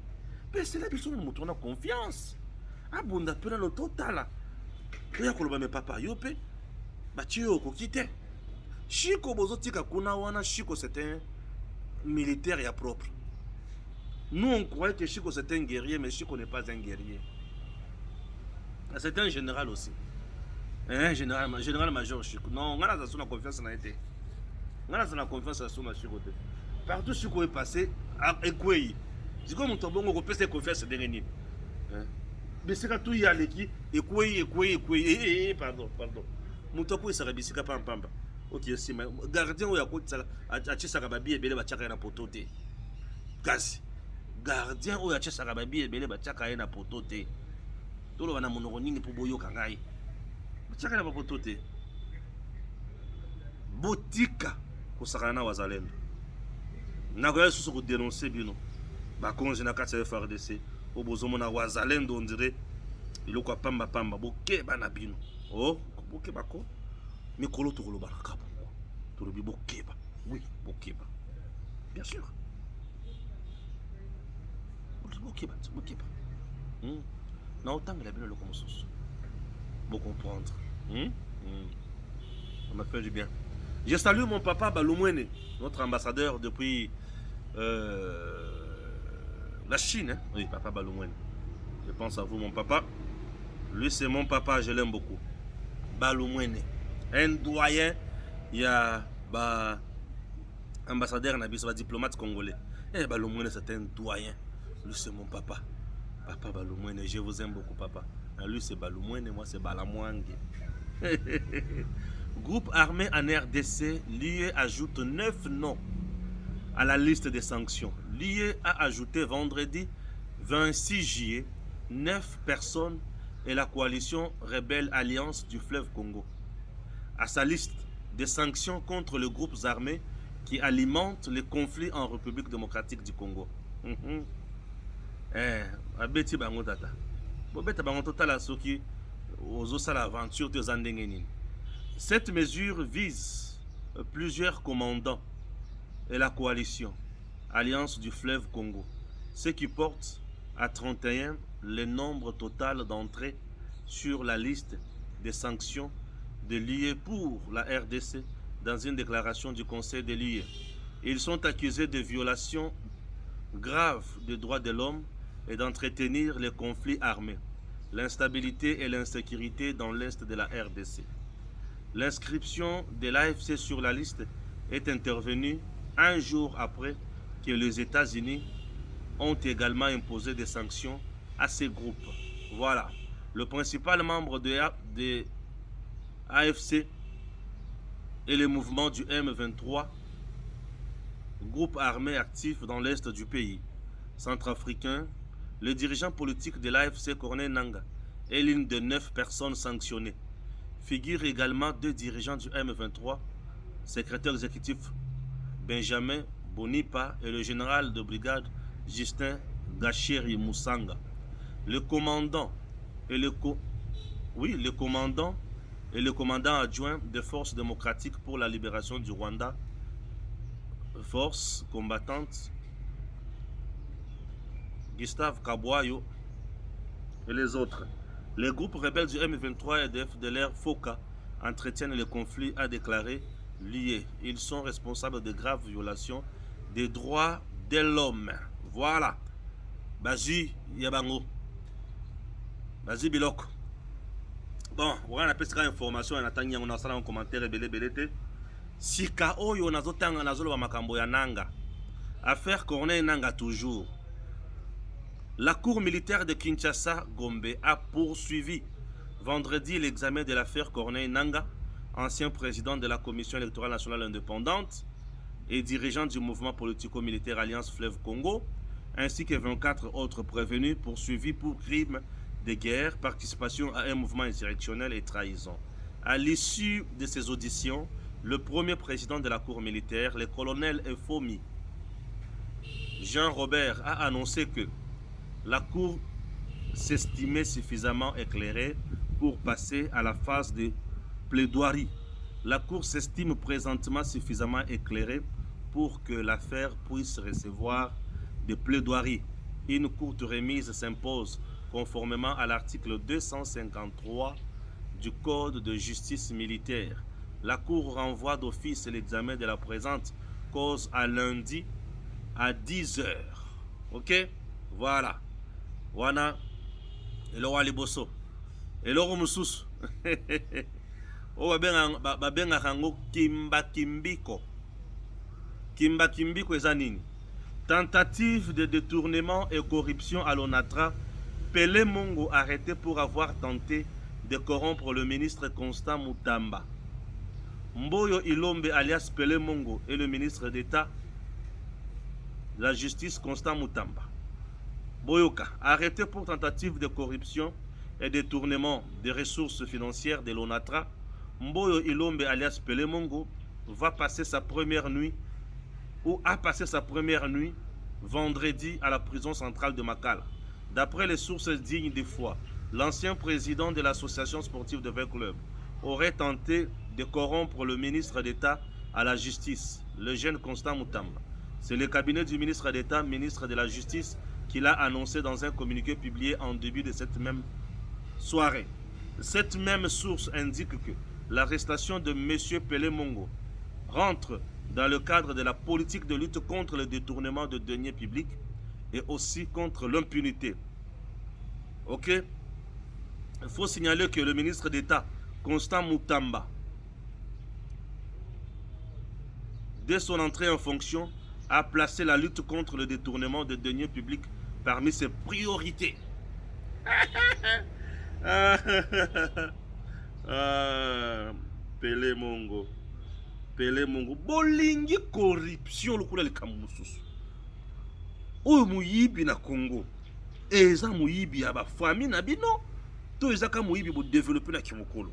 Mais c'est la personne qui a confiance. Abunda pena le total. Oya koloba me papa yope. Batio ko kite. Chiko bozotika kuna wana Chiko c'était un militaire ya propre. Nous on croyait que Chiko c'était un guerrier, mais Chiko n'est pas un guerrier. C'est un général aussi. Un général major Chiko. Non, on a la confiance en été. On a la confiance en Chiko. Partout Chiko est passé à Ekwei. C'est comme on tombe on peut se confiance dans les mais c'est quand tout y a l'équipe Ekwei. Pardon. Moutoko sera bisika pamba. Ok, si mais gardien ou ya kotsa a tchisa babi ebele ba tchaka na potote. Kasi gardien ou ya tchisa babi ebele ba tchaka na potote. Tolo bana monoko nini po boyo kangai. Ba tchaka na potote. Botika ko sakana wazalendo. Nakoya susu ko dénoncer bino. Ba konje na kati ya FARDC. O bozomo na wazalendo on dirait iloko pamba bokeba na bino. Oh, bokeba ko. Mikolo to koloba na kapo. Tolobi bokeba. Oui, bokeba. Bien sûr. Bokeba. Na autant la bino loko mosusu. Bon comprendre. Ça m'a fait du bien. Je salue mon papa Balumwene, notre ambassadeur depuis la Chine. Hein? Oui, papa Balumwene. Je pense à vous, mon papa. Lui, c'est mon papa, je l'aime beaucoup. Balumwene. Un doyen, il y a ambassadeur Nabiso, diplomate congolais. Eh, Balumwene, c'est un doyen. Lui, c'est mon papa. Papa Balumwene, je vous aime beaucoup, papa. Lui, c'est Balumwene, moi, c'est Balamwangue. Groupe armé en RDC, l'UE ajoute 9 noms à la liste des sanctions. L'UE a ajouté vendredi 26 juillet 9 personnes et la coalition rebelle Alliance du fleuve Congo à sa liste des sanctions contre les groupes armés qui alimentent les conflits en République démocratique du Congo. Abeti bango tata. Bobeta bango totala soki ozosala aventure te zandengenini. Cette mesure vise plusieurs commandants et la coalition Alliance du fleuve Congo, ce qui porte à 31 le nombre total d'entrées sur la liste des sanctions de l'UE pour la RDC dans une déclaration du Conseil de l'UE. Ils sont accusés de violations graves des droits de l'homme et d'entretenir les conflits armés, l'instabilité et l'insécurité dans l'est de la RDC. L'inscription de l'AFC sur la liste est intervenue un jour après que les États-Unis ont également imposé des sanctions à ces groupes. Voilà. Le principal membre de AFC et le mouvement du M23, groupe armé actif dans l'est du pays centrafricain, le dirigeant politique de l'AFC, Corneille Nangaa, est l'une des 9 personnes sanctionnées. Figurent également 2 dirigeants du M23, secrétaire exécutif Benjamin Bonipa et le général de brigade Justin Gacheri Moussanga. Le commandant et le commandant adjoint des forces démocratiques pour la libération du Rwanda, forces combattantes Gustave Kabwayo et les autres. Les groupes rebelles du M23 et de FDLR FOCA entretiennent le conflit, a déclaré l'UE. Ils sont responsables de graves violations des droits de l'homme. Voilà. Bazi Yabango. Bazi Bilok. Bon, on a une information, on a un commentaire belé. Sika oyo nazotanga nazolo makambo ya Nanga. Affaire Corneille Nangaa toujours. La cour militaire de Kinshasa, Gombe, a poursuivi vendredi l'examen de l'affaire Corneille Nangaa, ancien président de la Commission électorale nationale indépendante et dirigeant du mouvement politico-militaire Alliance Fleuve Congo, ainsi que 24 autres prévenus poursuivis pour crimes de guerre, participation à un mouvement insurrectionnel et trahison. À l'issue de ces auditions, le premier président de la cour militaire, le colonel FOMI Jean Robert, a annoncé que la cour s'estimer suffisamment éclairée pour passer à la phase de plaidoirie. La Cour s'estime présentement suffisamment éclairée pour que l'affaire puisse recevoir des plaidoiries. Une courte remise s'impose conformément à l'article 253 du Code de justice militaire. La Cour renvoie d'office l'examen de la présente cause à lundi à 10 heures. Ok? Voilà. Wana. Eloko liboso. Eloko mususu. O babenga hango kimba kimbiko. Kimba kimbiko eza nini? Tentative de détournement et corruption à l'ONATRA. Pelé Mongo arrêté pour avoir tenté de corrompre le ministre Constant Mutamba. Mboyo Ilombe alias Pelé Mongo et le ministre d'État de la Justice Constant Mutamba. Boyoka, arrêté pour tentative de corruption et détournement des ressources financières de l'ONATRA. Mboyo Ilombe alias Pelé Mongo va passer sa première nuit ou a passé sa première nuit vendredi à la prison centrale de Makala. D'après les sources dignes de foi, l'ancien président de l'association sportive de 20 clubs aurait tenté de corrompre le ministre d'État à la justice, le jeune Constant Mutamba. C'est le cabinet du ministre d'État, ministre de la Justice, qui l'a annoncé dans un communiqué publié en début de cette même soirée. Cette même source indique que l'arrestation de M. Pelé Mongo rentre dans le cadre de la politique de lutte contre le détournement de deniers publics et aussi contre l'impunité. Ok? Il faut signaler que le ministre d'État, Constant Mutamba, dès son entrée en fonction, a placé la lutte contre le détournement de deniers publics parmi ses priorités. Pelé Mongo. Pelé Mongo. Bolingi corruption lukula likamususu. Oyo muyibi na Congo. Eza muyibi ya ba famille na bino. To ezaka muyibi bo développer na kimokolo.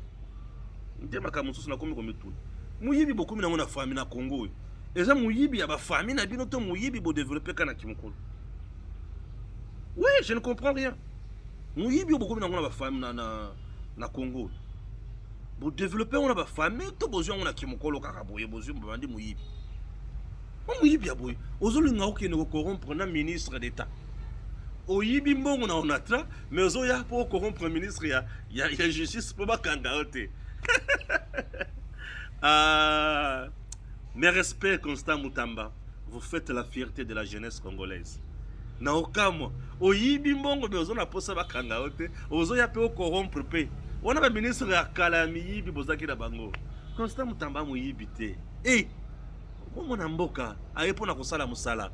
Ndema kamususu na komi komituna. Muyibi bo komi na ngona famille na Congo. Eza muyibi ya ba famille na bino to muyibi bo développer kana kimokolo. Oui, je ne comprends rien. Muyibi bo komi na ngona ba famille na Congo. Bo développer on a ba famille to bozwa ngona kimokolo kaka boye bozwa mbandi muyibi. Muyibi ya boye. Ozolinga okene ko corrompre na ministre d'État. Oyibi mbongo na ONATRA, mais ozoya pour corrompre ministre ya justice pour bakanga ote. Mes respects, Constant Mutamba, vous faites la fierté de la jeunesse congolaise. Na okamo, oyibi mbongo mais ozona posa bakanga ote, ozoya pe corrompre pe. On a un ministre ya kalami yibi bozaki na bango. Constant Mutamba muyibi te. Eh, mwana mboka ayepona kosala musala.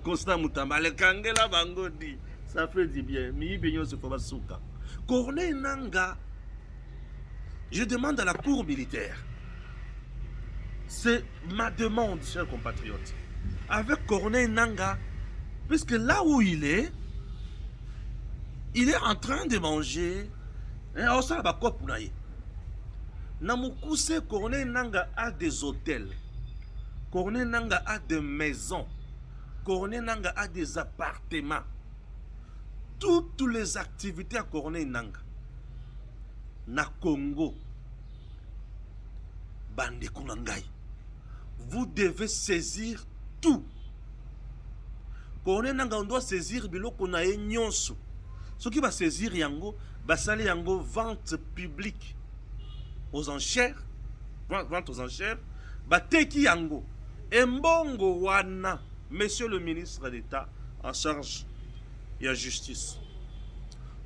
Constant Mutamba le kangela bango di. Ça fait du bien. Miyibi nyonso ko basuka. Corneille Nanga, je demande à la cour militaire. C'est ma demande, chers compatriotes. Avec Corneille Nanga, puisque là où il est en train de manger. Namukuse, Corneille Nanga a des hôtels. Corneille Nanga a des maisons. Corneille Nanga a des appartements. Toutes les activités à Corneille Nanga. Na Congo. Bande Kunangai. Vous devez saisir tout. Corneille Nanga, on doit saisir biloko na nyonso. Ce qui va saisir yango, basali yango vente publique aux enchères, vente aux enchères, bateki yango. Embongo wana, monsieur le ministre d'État en charge ya justice.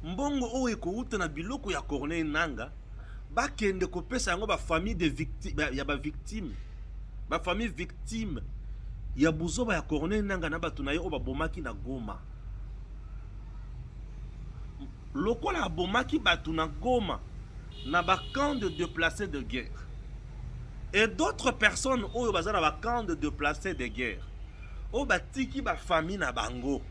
Mbongo oyo ekouta na biloko ya Corneille Nanga, bakende kopesa yango ba famille de victimes, ya ba victime. Ba famille victime ya buzoba ya Corneille Nanga na batu na yo ba bomaki na Goma. Lokola bomaki batu na Goma na ba camp de déplacés de guerre. Et d'autres personnes oyo baza na ba camp de déplacés de guerre. O batiki ba famille na bango.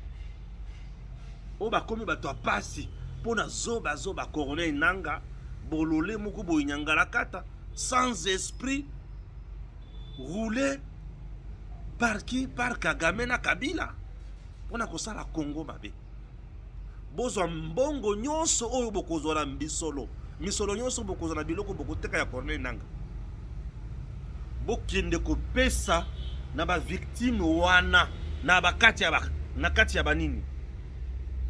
O ba komi batu apasi pona zoba Corneille Nanga bolole moko boyangala kata sans esprit roulé par qui? Par Kagame na Kabila. Pona kosala Congo mabe. bozwa mbongo nyonso oyo bokozwa na misolo nyonso bokozwa na biloko bokoteka ya Corneille Nangaa bokende kopesa na ba victime wana na bakati ya banini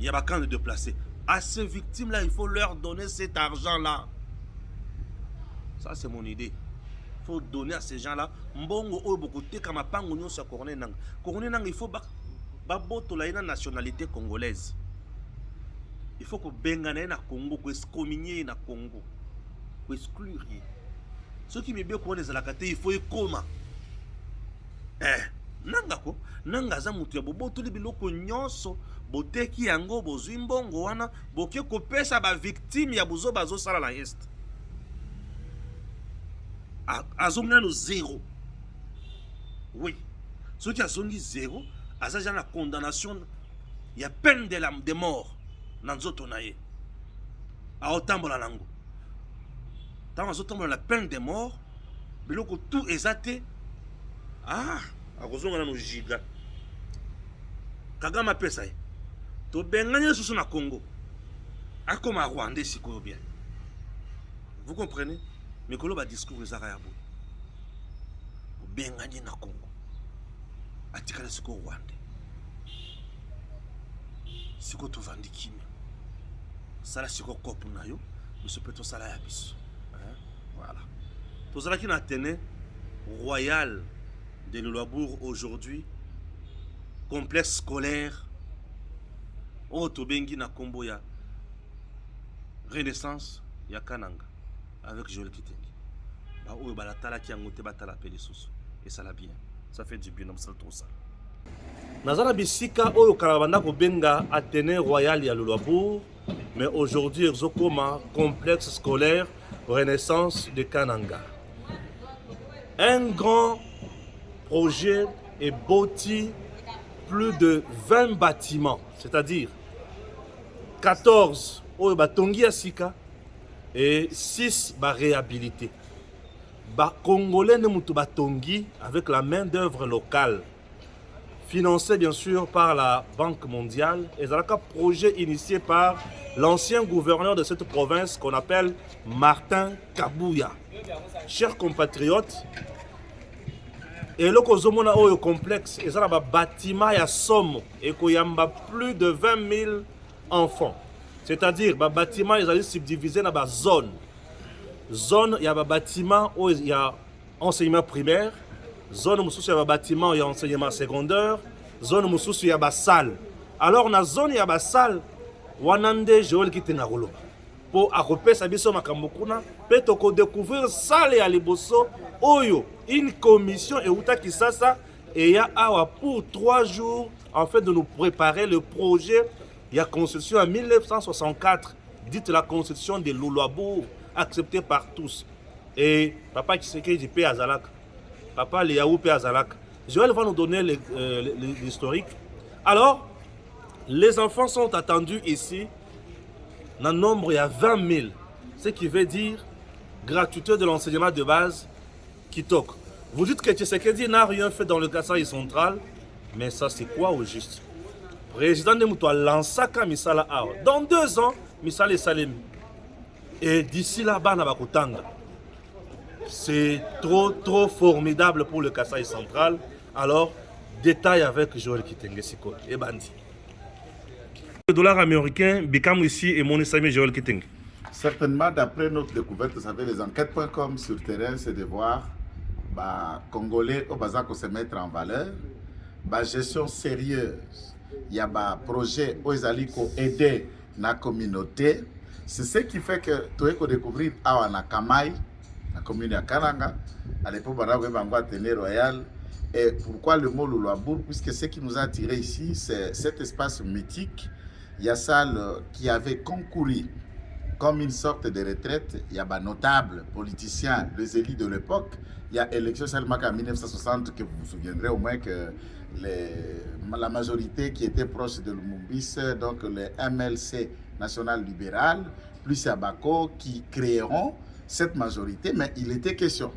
ya ba camp de déplacés. À ces victimes là il faut leur donner cet argent là. Ça c'est mon idée. Il faut donner à ces gens là mbongo oyo bokoteka mapango nyonso ya Corneille Nangaa. Corneille Nangaa il faut ba botola ina nationalité congolaise. Il faut que bengana na Congo, que excommunier na Congo, que exclure. Ceux qui me bien connaissent la carte, il faut y comment. Nanga ko, nanga za mutu ya bobo tuli biloko nyonso, boteki yango bozwi mbongo wana, boke kopesa ba victime ya buzo bazo sala la est. Azongana no zéro. Oui. Ceux qui azongi zéro, azaja na condamnation, il y a peine de mort. Nanzoto na ye aotambola nango tango azotambola la peine de mort biloko tout ezate akozonga na giga Kagame apesa ye to benganye susu na Congo akoma Rwanda sikoyo bien. Vous comprenez? Mikolo ba discours ezaka ya bo benganye na Congo atikala sikoyo Rwanda siko to vandikime sala siko kopu na yo monsieur peto sala ya biso voilà tozala ki na tene royal de Lulabour aujourd'hui complexe scolaire oto bengi na kombo ya renaissance ya Kananga avec Joël Kitenge ba oyo balatala ki yango te batala pe lisusu et ça la bien ça fait du bien on sala trop ça. Nazala bisika oyo kalabanda ko benga Athénée Royal ya Lulabour, mais aujourd'hui Zokoma complexe scolaire Renaissance de Kananga. Un grand projet et bâti plus de 20 bâtiments, c'est-à-dire 14 oyo batongi ya sika et 6 ba réhabilité. Ba Congolais ne mutu batongi avec la main d'œuvre locale. Financé bien sûr par la Banque mondiale et c'est un projet initié par l'ancien gouverneur de cette province qu'on appelle Martin Kabouya. Chers compatriotes, et le Kozomona Oyo complexe, et ça un bâtiment à somme et qu'il y a plus de 20 000 enfants. C'est-à-dire, le bâtiment est subdivisé dans une zone. Zone, il y a un bâtiment où il y a enseignement primaire. Zone où il y a un bâtiment, il y a enseignement secondaire. Zone où il y a une salle. Alors, dans la zone, il y a une salle. Wanande Joël Kitenge pour accompagner sa biso makambokuna peut découvrir salle ya liboso oyo une commission et uta kisasa et ya awa pour 3 jours en fait de nous préparer le projet ya construction en 1964 dite la construction de Lulabour acceptée par tous et papa Tshisekedi pe azalaka papa Liaou pe azalaka. Joël va nous donner l'historique. Alors les enfants sont attendus ici. Dans le nombre, il y a 20 000. Ce qui veut dire gratuité de l'enseignement de base qui toque. Vous dites que Tshisekedi n'a rien fait dans le Kasaï central. Mais ça, c'est quoi au juste? Président de Moutoua Lansaka Misala Awa. Dans 2 ans, Misala Salem. Et d'ici là-bas, Nabakotanga. C'est trop formidable pour le Kasaï central. Alors, détail avec Joël Kitenge Siko et Bandi. Le dollar américain become ici et mon Sami Joël Kitenge. Certainement, d'après notre découverte, vous savez, les enquêtes.com sur terrain, c'est de voir Congolais au Bazako se mettre en valeur, gestion sérieuse. Il y a un projet où ils allaient aider la communauté. C'est ce qui fait que tu as découvert à Nakamai, la commune de Kananga, à l'époque, on a Athénée Royal. Et pourquoi le mot Lulabour? Puisque ce qui nous a attiré ici, c'est cet espace mythique. Il y a ça qui avait concouru comme une sorte de retraite. Il y a des notables, politiciens, les élites de l'époque. Il y a l'élection seulement en 1960, que vous vous souviendrez au moins que la majorité qui était proche de Lumumbis, donc le MLC national libéral, plus Yabako, qui créeront cette majorité. Mais il était question.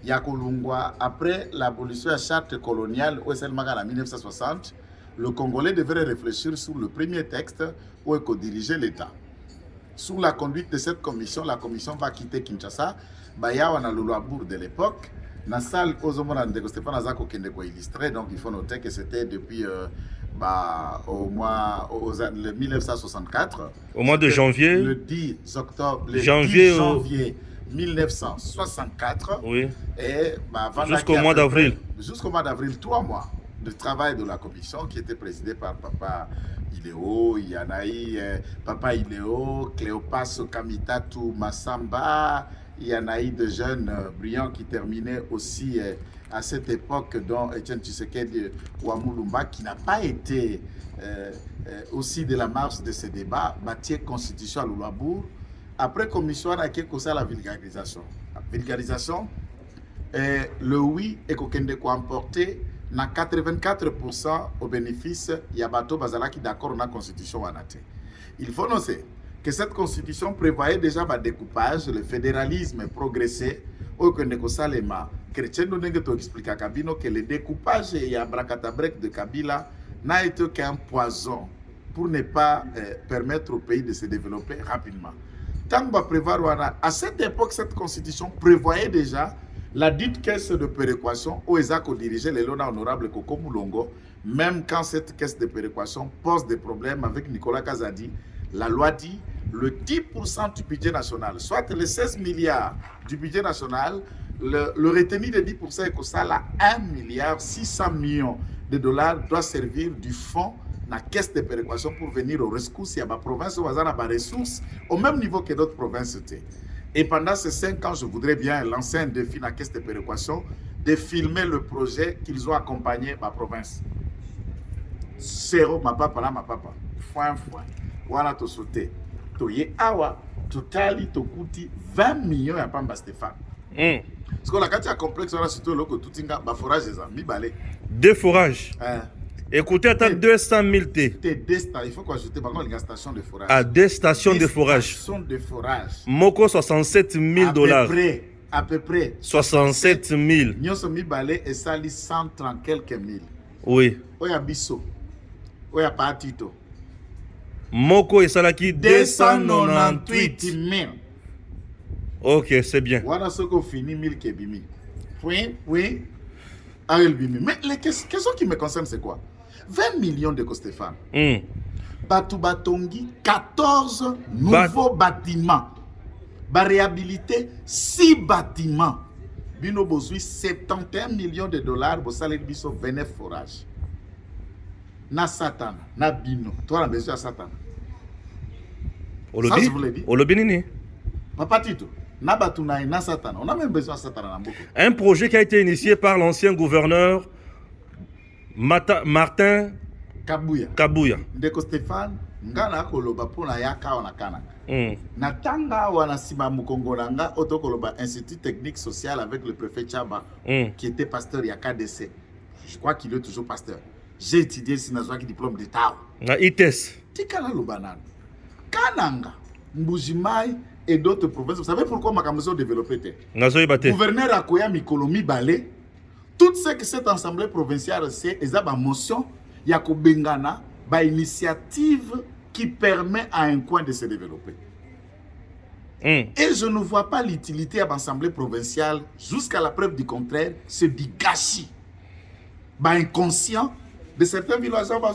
Il y a Kolungwa, après l'abolition de la charte coloniale, au seulement en 1960, le Congolais devrait réfléchir sur le premier texte où il faut diriger l'État. Sous la conduite de cette commission, la commission va quitter Kinshasa. Baya on a le Luabour de l'époque. La salle aux hommes de Stéphane Azako qui est illustré, donc il faut noter que c'était depuis au mois le 1964. Au mois de janvier. Le 10 octobre, le 10 janvier 1964. Oui. Et jusqu'au mois d'avril. Jusqu'au mois d'avril, 3 mois de travail de la commission qui était présidée par Papa Iléo, Yanaï, Papa Iléo, Cléopas Kamitatu Massamba, Yanaï de jeunes brillants qui terminaient aussi à cette époque, dont Etienne Tshisekedi Ouamulumba, qui n'a pas été aussi de la marge de ces débats, bâtie constitution à Luabour. Après commission, on a quelque chose à la vulgarisation. La vulgarisation, le oui est qu'on a emporté na 84% au bénéfice Yabato Bazala qui d'accord na constitution wanate. Il faut noter que cette constitution prévoyait déjà le découpage, le fédéralisme progressé au Kondeko Salema. Chrétien nous explique à Kabino que le découpage et Abracatabrek de Kabila n'a été qu'un poison pour ne pas permettre au pays de se développer rapidement. Tant qu'on va prévoir, à cette époque, cette constitution prévoyait déjà la dite caisse de péréquation où Ezako dirigeait les Lona honorables Koko Moulongo, même quand cette caisse de péréquation pose des problèmes avec Nicolas Kazadi, la loi dit le 10% du budget national, soit les 16 milliards du budget national, le retenu de 10% est que ça, là, 1 milliard 600 millions de dollars doit servir du fonds la caisse de péréquation pour venir au rescousse si y a ma province où on a des ressources au même niveau que d'autres provinces étaient. Et pendant ces 5 ans, je voudrais bien lancer un défi à la caisse de péréquation de filmer le projet qu'ils ont accompagné ma province. Zéro, ma papa là, ma papa. Foin. Voilà, tu sauté. Tu y awa, totali, tu coûtes 20 millions à Pamba Stéphane. Parce que la carte complexe, on a surtout le tout inga, forage des amis, balai. Deux forages. Écoutez, à 200 000 T. Il faut ajouter une station de forage. À des stations de forage. Stations de forage. Moko 67 000 dollars. À peu près. 67 000. Nous sommes balais et ça lit 130 quelques mille. Oui. Oya biso. Oya patito. Moko et Salaki 298 000. Ok, c'est bien. Voilà ce qu'on finit 1000 kebimi. Oui. Mais les questions qui me concernent, c'est quoi? 20 millions de Stéphane. Batu Batongi, 14 nouveaux bâtiments. Réhabiliter 6 bâtiments. Bino Bozui, 71 millions de dollars pour salaire biso 29 forages. Na Satan, na Bino. Toi, on a besoin de Satan. Ça, je vous l'ai dit. Olobinini. Papa Tito. Na Batuna et na Satan. On a même besoin de Satan. Un projet qui a été initié par l'ancien gouverneur Martin Kabouya. Ndeko Stéphane, ngana koloba pona yaka wana kana. Na tanga wana sima mukongolanga otokoloba Institut technique social avec le préfet Chaba qui était pasteur ya KDC. Je crois qu'il est toujours pasteur. J'ai étudié sinazwaki diplôme d'état. Na ITES. Tikala lobanana. Kananga, Mbujimai et d'autres provinces. Vous savez pourquoi Makamoso développé? Gouverneur Akoya Mikolomi Balé. Tout ce que cette assemblée provinciale c'est, ils ont une motion, il y a une initiative qui permet à un coin de se développer. Et je ne vois pas l'utilité à l'assemblée provinciale, jusqu'à la preuve du contraire, c'est du gâchis. Inconscient de certains villageois, on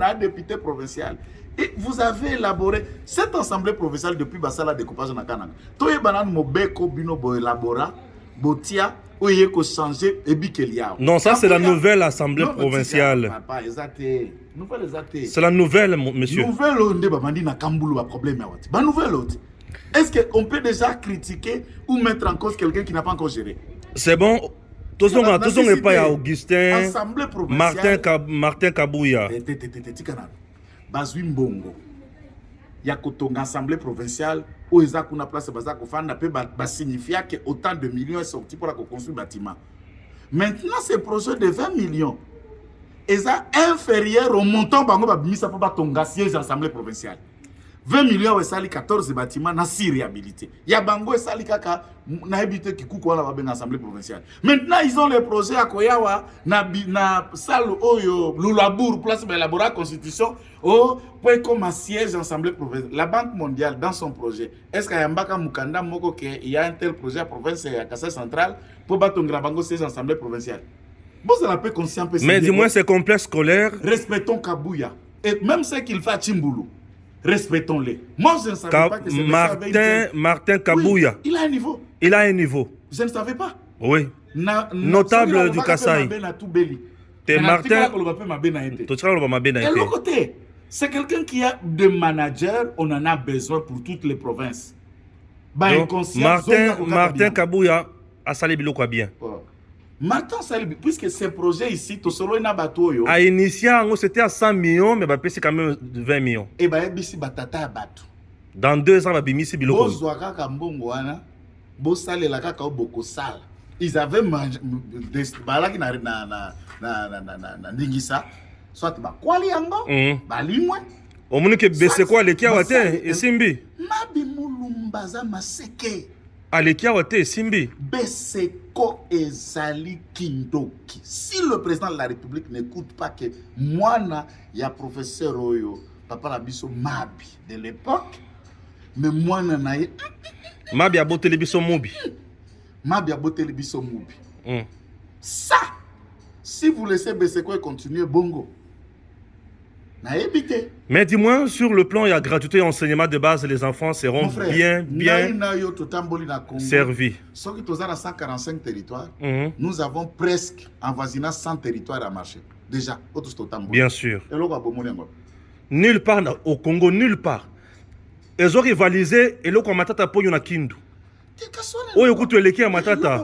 a un député provincial. Et vous avez élaboré cette assemblée provinciale depuis Bassala découpage dans Kananga. Toye banan mobeko bino bo élabora. Botia, oye ko changer et bikelia. Non, ça c'est la nouvelle assemblée provinciale. C'est la nouvelle, monsieur. Nouvelle, on dit na Kambulu a problème awati. Ba nouvelle autre. Est-ce qu'on peut déjà critiquer ou mettre en cause quelqu'un qui n'a pas encore géré? C'est bon. Tous n'est pas Augustin, Martin Kabouya. Bazui Mbongo. Yakotonga assemblée provinciale où ils ont une place bazako fanda peut signifier que autant de millions sont sortis pour la construire bâtiment. Maintenant ce projet de 20 millions est inférieur au montant bango ba bimisa pour batonga siège assemblée provinciale. 20 millions et sali 14 bâtiments na si réhabilité. Ya bango et sali kaka na habité qui coucou la baben assemblée provinciale. Maintenant ils ont les projets à Koyawa na salle oyo Lulabour place de la constitution pour comme siège assemblée provinciale. La Banque mondiale dans son projet est-ce qu'il y a mbaka mukanda moko que il y a un tel projet à province à Kassai central pour batongra bango siège assemblée provinciale. Vous avez un peu conscient. Mais dis-moi ces complexes scolaires. Respectons Kabouya et même ce qu'il fait à Chimbulu. Respectons-les. Moi, je ne savais pas que c'est Martin Kabouya. Oui, il a un niveau. Il a un niveau. Je ne savais pas. Oui. Notable du Kasaï. Et Martin. Et l'autre côté, c'est quelqu'un qui a des managers, on en a besoin pour toutes les provinces. Martin Kabouya a salé biloko bien. Martin Salibi, puisque ces projets ici, tout solo na bateau à initial, c'était à 100 millions, mais c'est quand même 20 millions. Et bah, bisi batata bateau. Dans 2 ans, bimisi biloko. Bozwa kaka mbongo wana, bosale la kaka boko sale. Ils avaient mangé des balaki na ndingisa, soit ba kwali yango, balimwe. Omuni ke bese kwa lekia wate esimbi. Mabi mulumbaza maseke. Alekia wate esimbi. Beseko ezali kindoki. Si le président de la République n'écoute pas que moi, il y a professeur Oyo, papa Labiso Mabi de l'époque, mais moi, naye. Mabi a boté Labiso Mobi. Mabi a boté Labiso Mobi. Ça, si vous laissez Beseko continuer, bongo. Mais dis-moi, sur le plan, il y a gratuité et enseignement de base, les enfants seront bien servis. Sauf que nous avons 145 territoires, nous avons presque en voisinage 100 territoires à marcher. Déjà, bien sûr. Nulle part au Congo, nulle part. Ils ont rivalisé et l'eau comme matata pour yon a kindu. Oh, écoute, le qui a matata.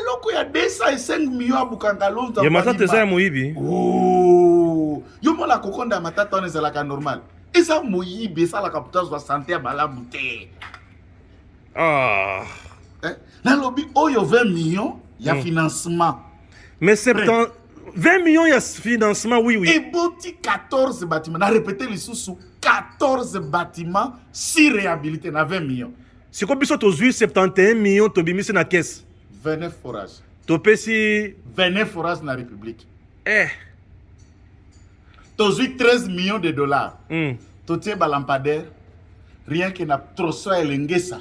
Loko ya 205 millions à Bukangalonza. Ya matata za moyibi. Oh, yo mona kokonda matata on ezalaka normal. Eza moyibi ça la capitale de santé ya malamu te. Ah. Na lobby oyo 20 millions ya financement. Mais 20 millions ya financement oui. Et boti 14 bâtiments, na répéter les sous 14 bâtiments si réhabilités na 20 millions. C'est quoi biso to 71 millions to bimisi na caisse. 29 forages. Topesi 29 forages dans la République. Tozu 13 millions de dollars. Totie balampadaire. Rien que na trosso elengesa.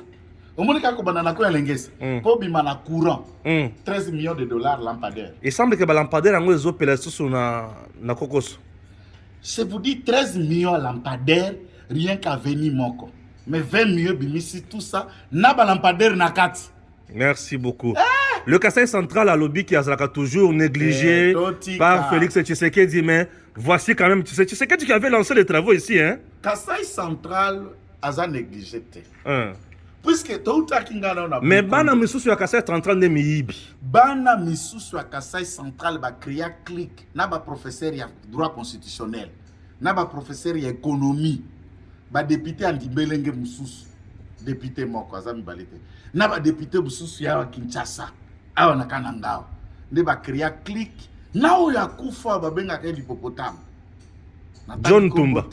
Omonika ko banana ko elengesa. Po bima na courant. 13 millions de dollars lampadaire. Il semble que balampadaire ngo ezopela susu na kokoso. Je vous dis 13 millions lampadaire rien qu'à venir moko. Mais 20 millions bimisi tout ça na balampadaire na kati. Merci beaucoup. Le Kasaï central à lobby qui a toujours négligé par Félix Tshisekedi, mais voici quand même Tshisekedi qui avait lancé les travaux ici. Hein? Kasaï central a négligé. Puisque tout à Kingana. Mais Bana Misusu à Kasaï central n'est miyibi. Bana Misusu à Kasaï central va créer clic. N'a pas professeur de droit constitutionnel. N'a pas professeur d'économie. Ba député Andi Belenge Misusu. Député Moko Azami Balete. Na ba député bususu ya Kinshasa awa na kanangao nde ba créer clic na o ya kufa ba benga ka hippopotame John Tumba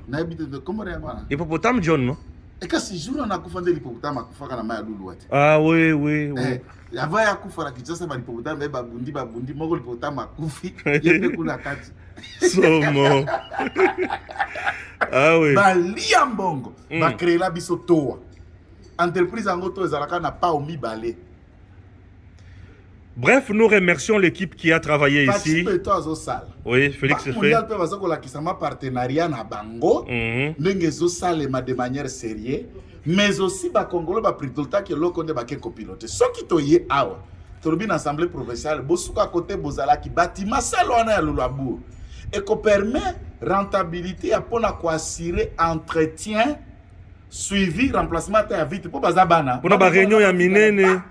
na bité de comment réagir hippopotame John no et que si jour na kufa nde hippopotame akufa kana maya lulu wate oui ya va ya kufa la Kinshasa ba hippopotame ba bundi moko hippopotame akufi yende kuna kati somo oui ba liambongo ba créer la biso toa entreprise en auto ezalaka na pas omi balé. Bref, nous remercions l'équipe qui a travaillé ici. Oui, Félix Fé. Mondial peut avoir un partenariat na bango, n'engezo salema de manière sérieuse, mais aussi ba Congolais ba pritolta que loko ne ba ke copiloter. Ce qui toye awa, tolobi na assemblée provinciale, bosuka côté bozala ki bâtiment salona ya Lulabour et qu'on permet rentabilité à pona ko assurer entretien suivi remplacement à vitre pour bazabana pour la réunion ya minene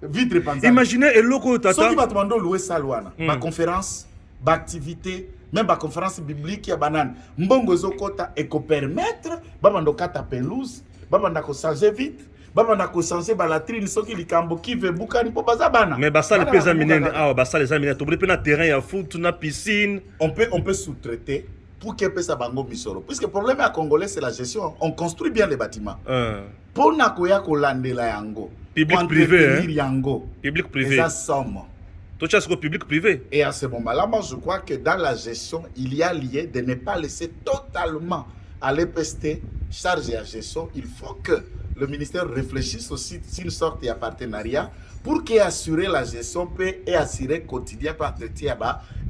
vitre panza. Imaginez eloko tata so qui va demander louer salwana ba conférence ba activité même ba conférence biblique ya banane mbongo zokota et ko permettre babando kata pelouse babanda ko changer vitre babanda ko changer ba latrine soki likambo ki veut bukani pour bazabana mais basa le pesa minene basa les minene to na terrain ya foot na piscine on peut sous-traiter pour qu'il puisse bango misoro. Puisque le problème à Congolais, c'est la gestion. On construit bien les bâtiments. Pour nakoya kolandela yango. Public-privé. Yango. Public-privé. Ça somme. Tout ça, c'est public-privé. Et à ce moment-là, moi, je crois que dans la gestion, il y a lieu de ne pas laisser totalement à l'EPST charge à gestion. Il faut que le ministère réfléchisse aussi sur une sorte de partenariat pour qu'il assurer la gestion et assurer quotidien par entretien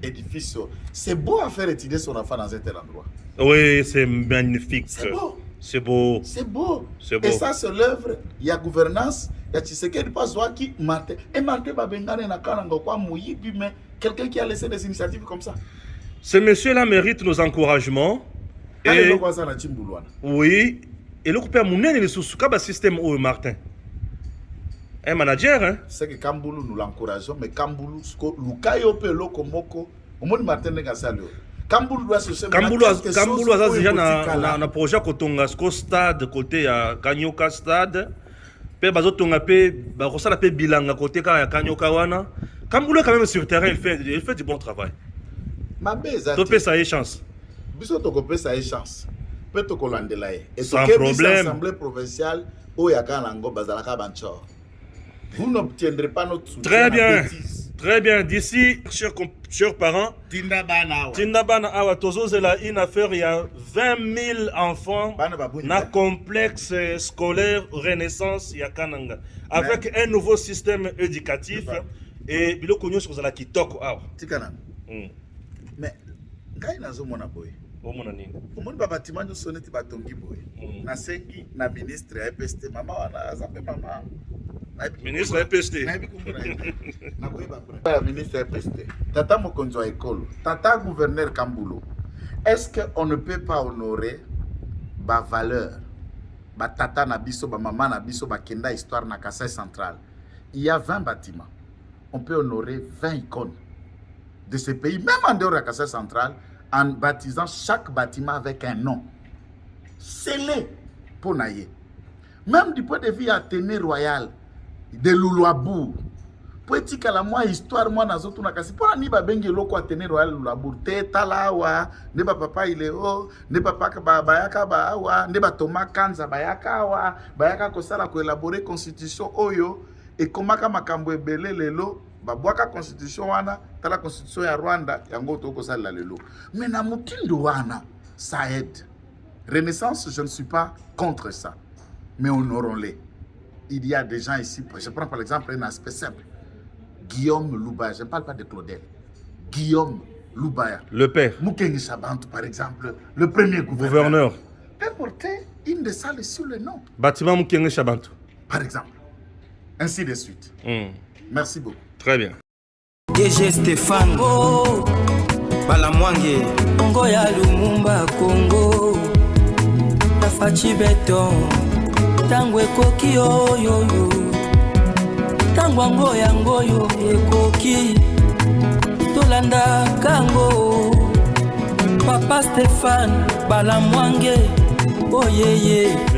édifice. C'est beau à faire étudier son enfant dans un tel endroit. Oui, c'est magnifique. C'est beau. C'est beau. C'est beau. C'est beau. Et ça, c'est l'œuvre. Il y a gouvernance. Il y a Tshisekedi pas qui Martin. Et Martin Babengane n'a qu'un Mouyibi, mais quelqu'un qui a laissé des initiatives comme ça. Ce monsieur-là mérite nos encouragements. Et... oui. Et le coupé à Mounen et le sous-sous-kaba système au Martin. Un manager, hein? C'est que Kamboulou, nous l'encourageons, mais Kamboulou, Lukayo Pelo Komoko, au monde Martin Negassalio. Kamboulou doit se faire. Kamboulou a déjà un projet Kotonga, stade, côté à Kanyoka stade. Pe bazotonga pe bakosala pe bilanga côté ka Kanyoka wana. Kamboulou quand même sur terrain, il fait du bon travail. Ma beza. Tu peux ça y chance. Biso to kopé ça y chance. Peut to kolandela e. Et sans problème. L'Assemblée provinciale au Yakalango bazalaka banchor. Vous n'obtiendrez pas notre soutien. Très bien. Très bien. D'ici, chers parents, Tindabana Awa Tozozela, une affaire, il y a 20 000 enfants dans le complexe scolaire Renaissance Yakananga. Avec un nouveau système éducatif. Et bilo konyo sur la kitoko awa. Tikana. Mais, quand il y a un boy. Au monde bâtiment nous sonne ti batongi boy. Na sengi na ministre ya EPST mama wana zape mama. Ministre ya EPST. Na koyeba pre. Ministre ya EPST. Tata Mokonzo école. Tata gouverneur Kamboulou. Est-ce qu'on ne peut pas honorer ba valeur ba tata na biso ba maman na biso ba kenda histoire na Kasai central. Il y a 20 bâtiments. On peut honorer 20 icônes de ce pays même en dehors de Kasai central. En baptisant chaque bâtiment avec un nom. Scellé pour naïe. Même du point de vue Athénée royal, de Luluabour. Poétique à la moi, histoire, moi, dans autres nakasi. Pour ni ba bengi loko Athénée royal Luluabour. Te talawa, ne ba papa il est haut, ne ba papa bayaka ba awa, ne ba Thomas Kanza bayaka awa, bayaka kosala ko élaborer constitution oyo, et komaka makambo ebele lelo. Babwaka constitution wana tala constitution ya Rwanda yango toko sala lelo mais na mutindo wana ça aide. Renaissance, je ne suis pas contre ça, mais honorons-les. Il y a des gens ici, je prends par exemple un aspect simple. Guillaume Loubaya, je ne parle pas de Claudel. Guillaume Loubaya, le père Mukengi Chabantou par exemple, le premier gouverneur peut porter une de salles sur le nom. Bâtiment Mukengi Chabantou par exemple, ainsi de suite. Merci beaucoup. Très bien. DG Stéphane Go Balamwange Congo ya Lumumba Congo Tafachi Beton Tangwe Koki yo Tangwango yangoyo Koki Tolanda Kango Papa Stéphane Balamwange Oh yeah yeah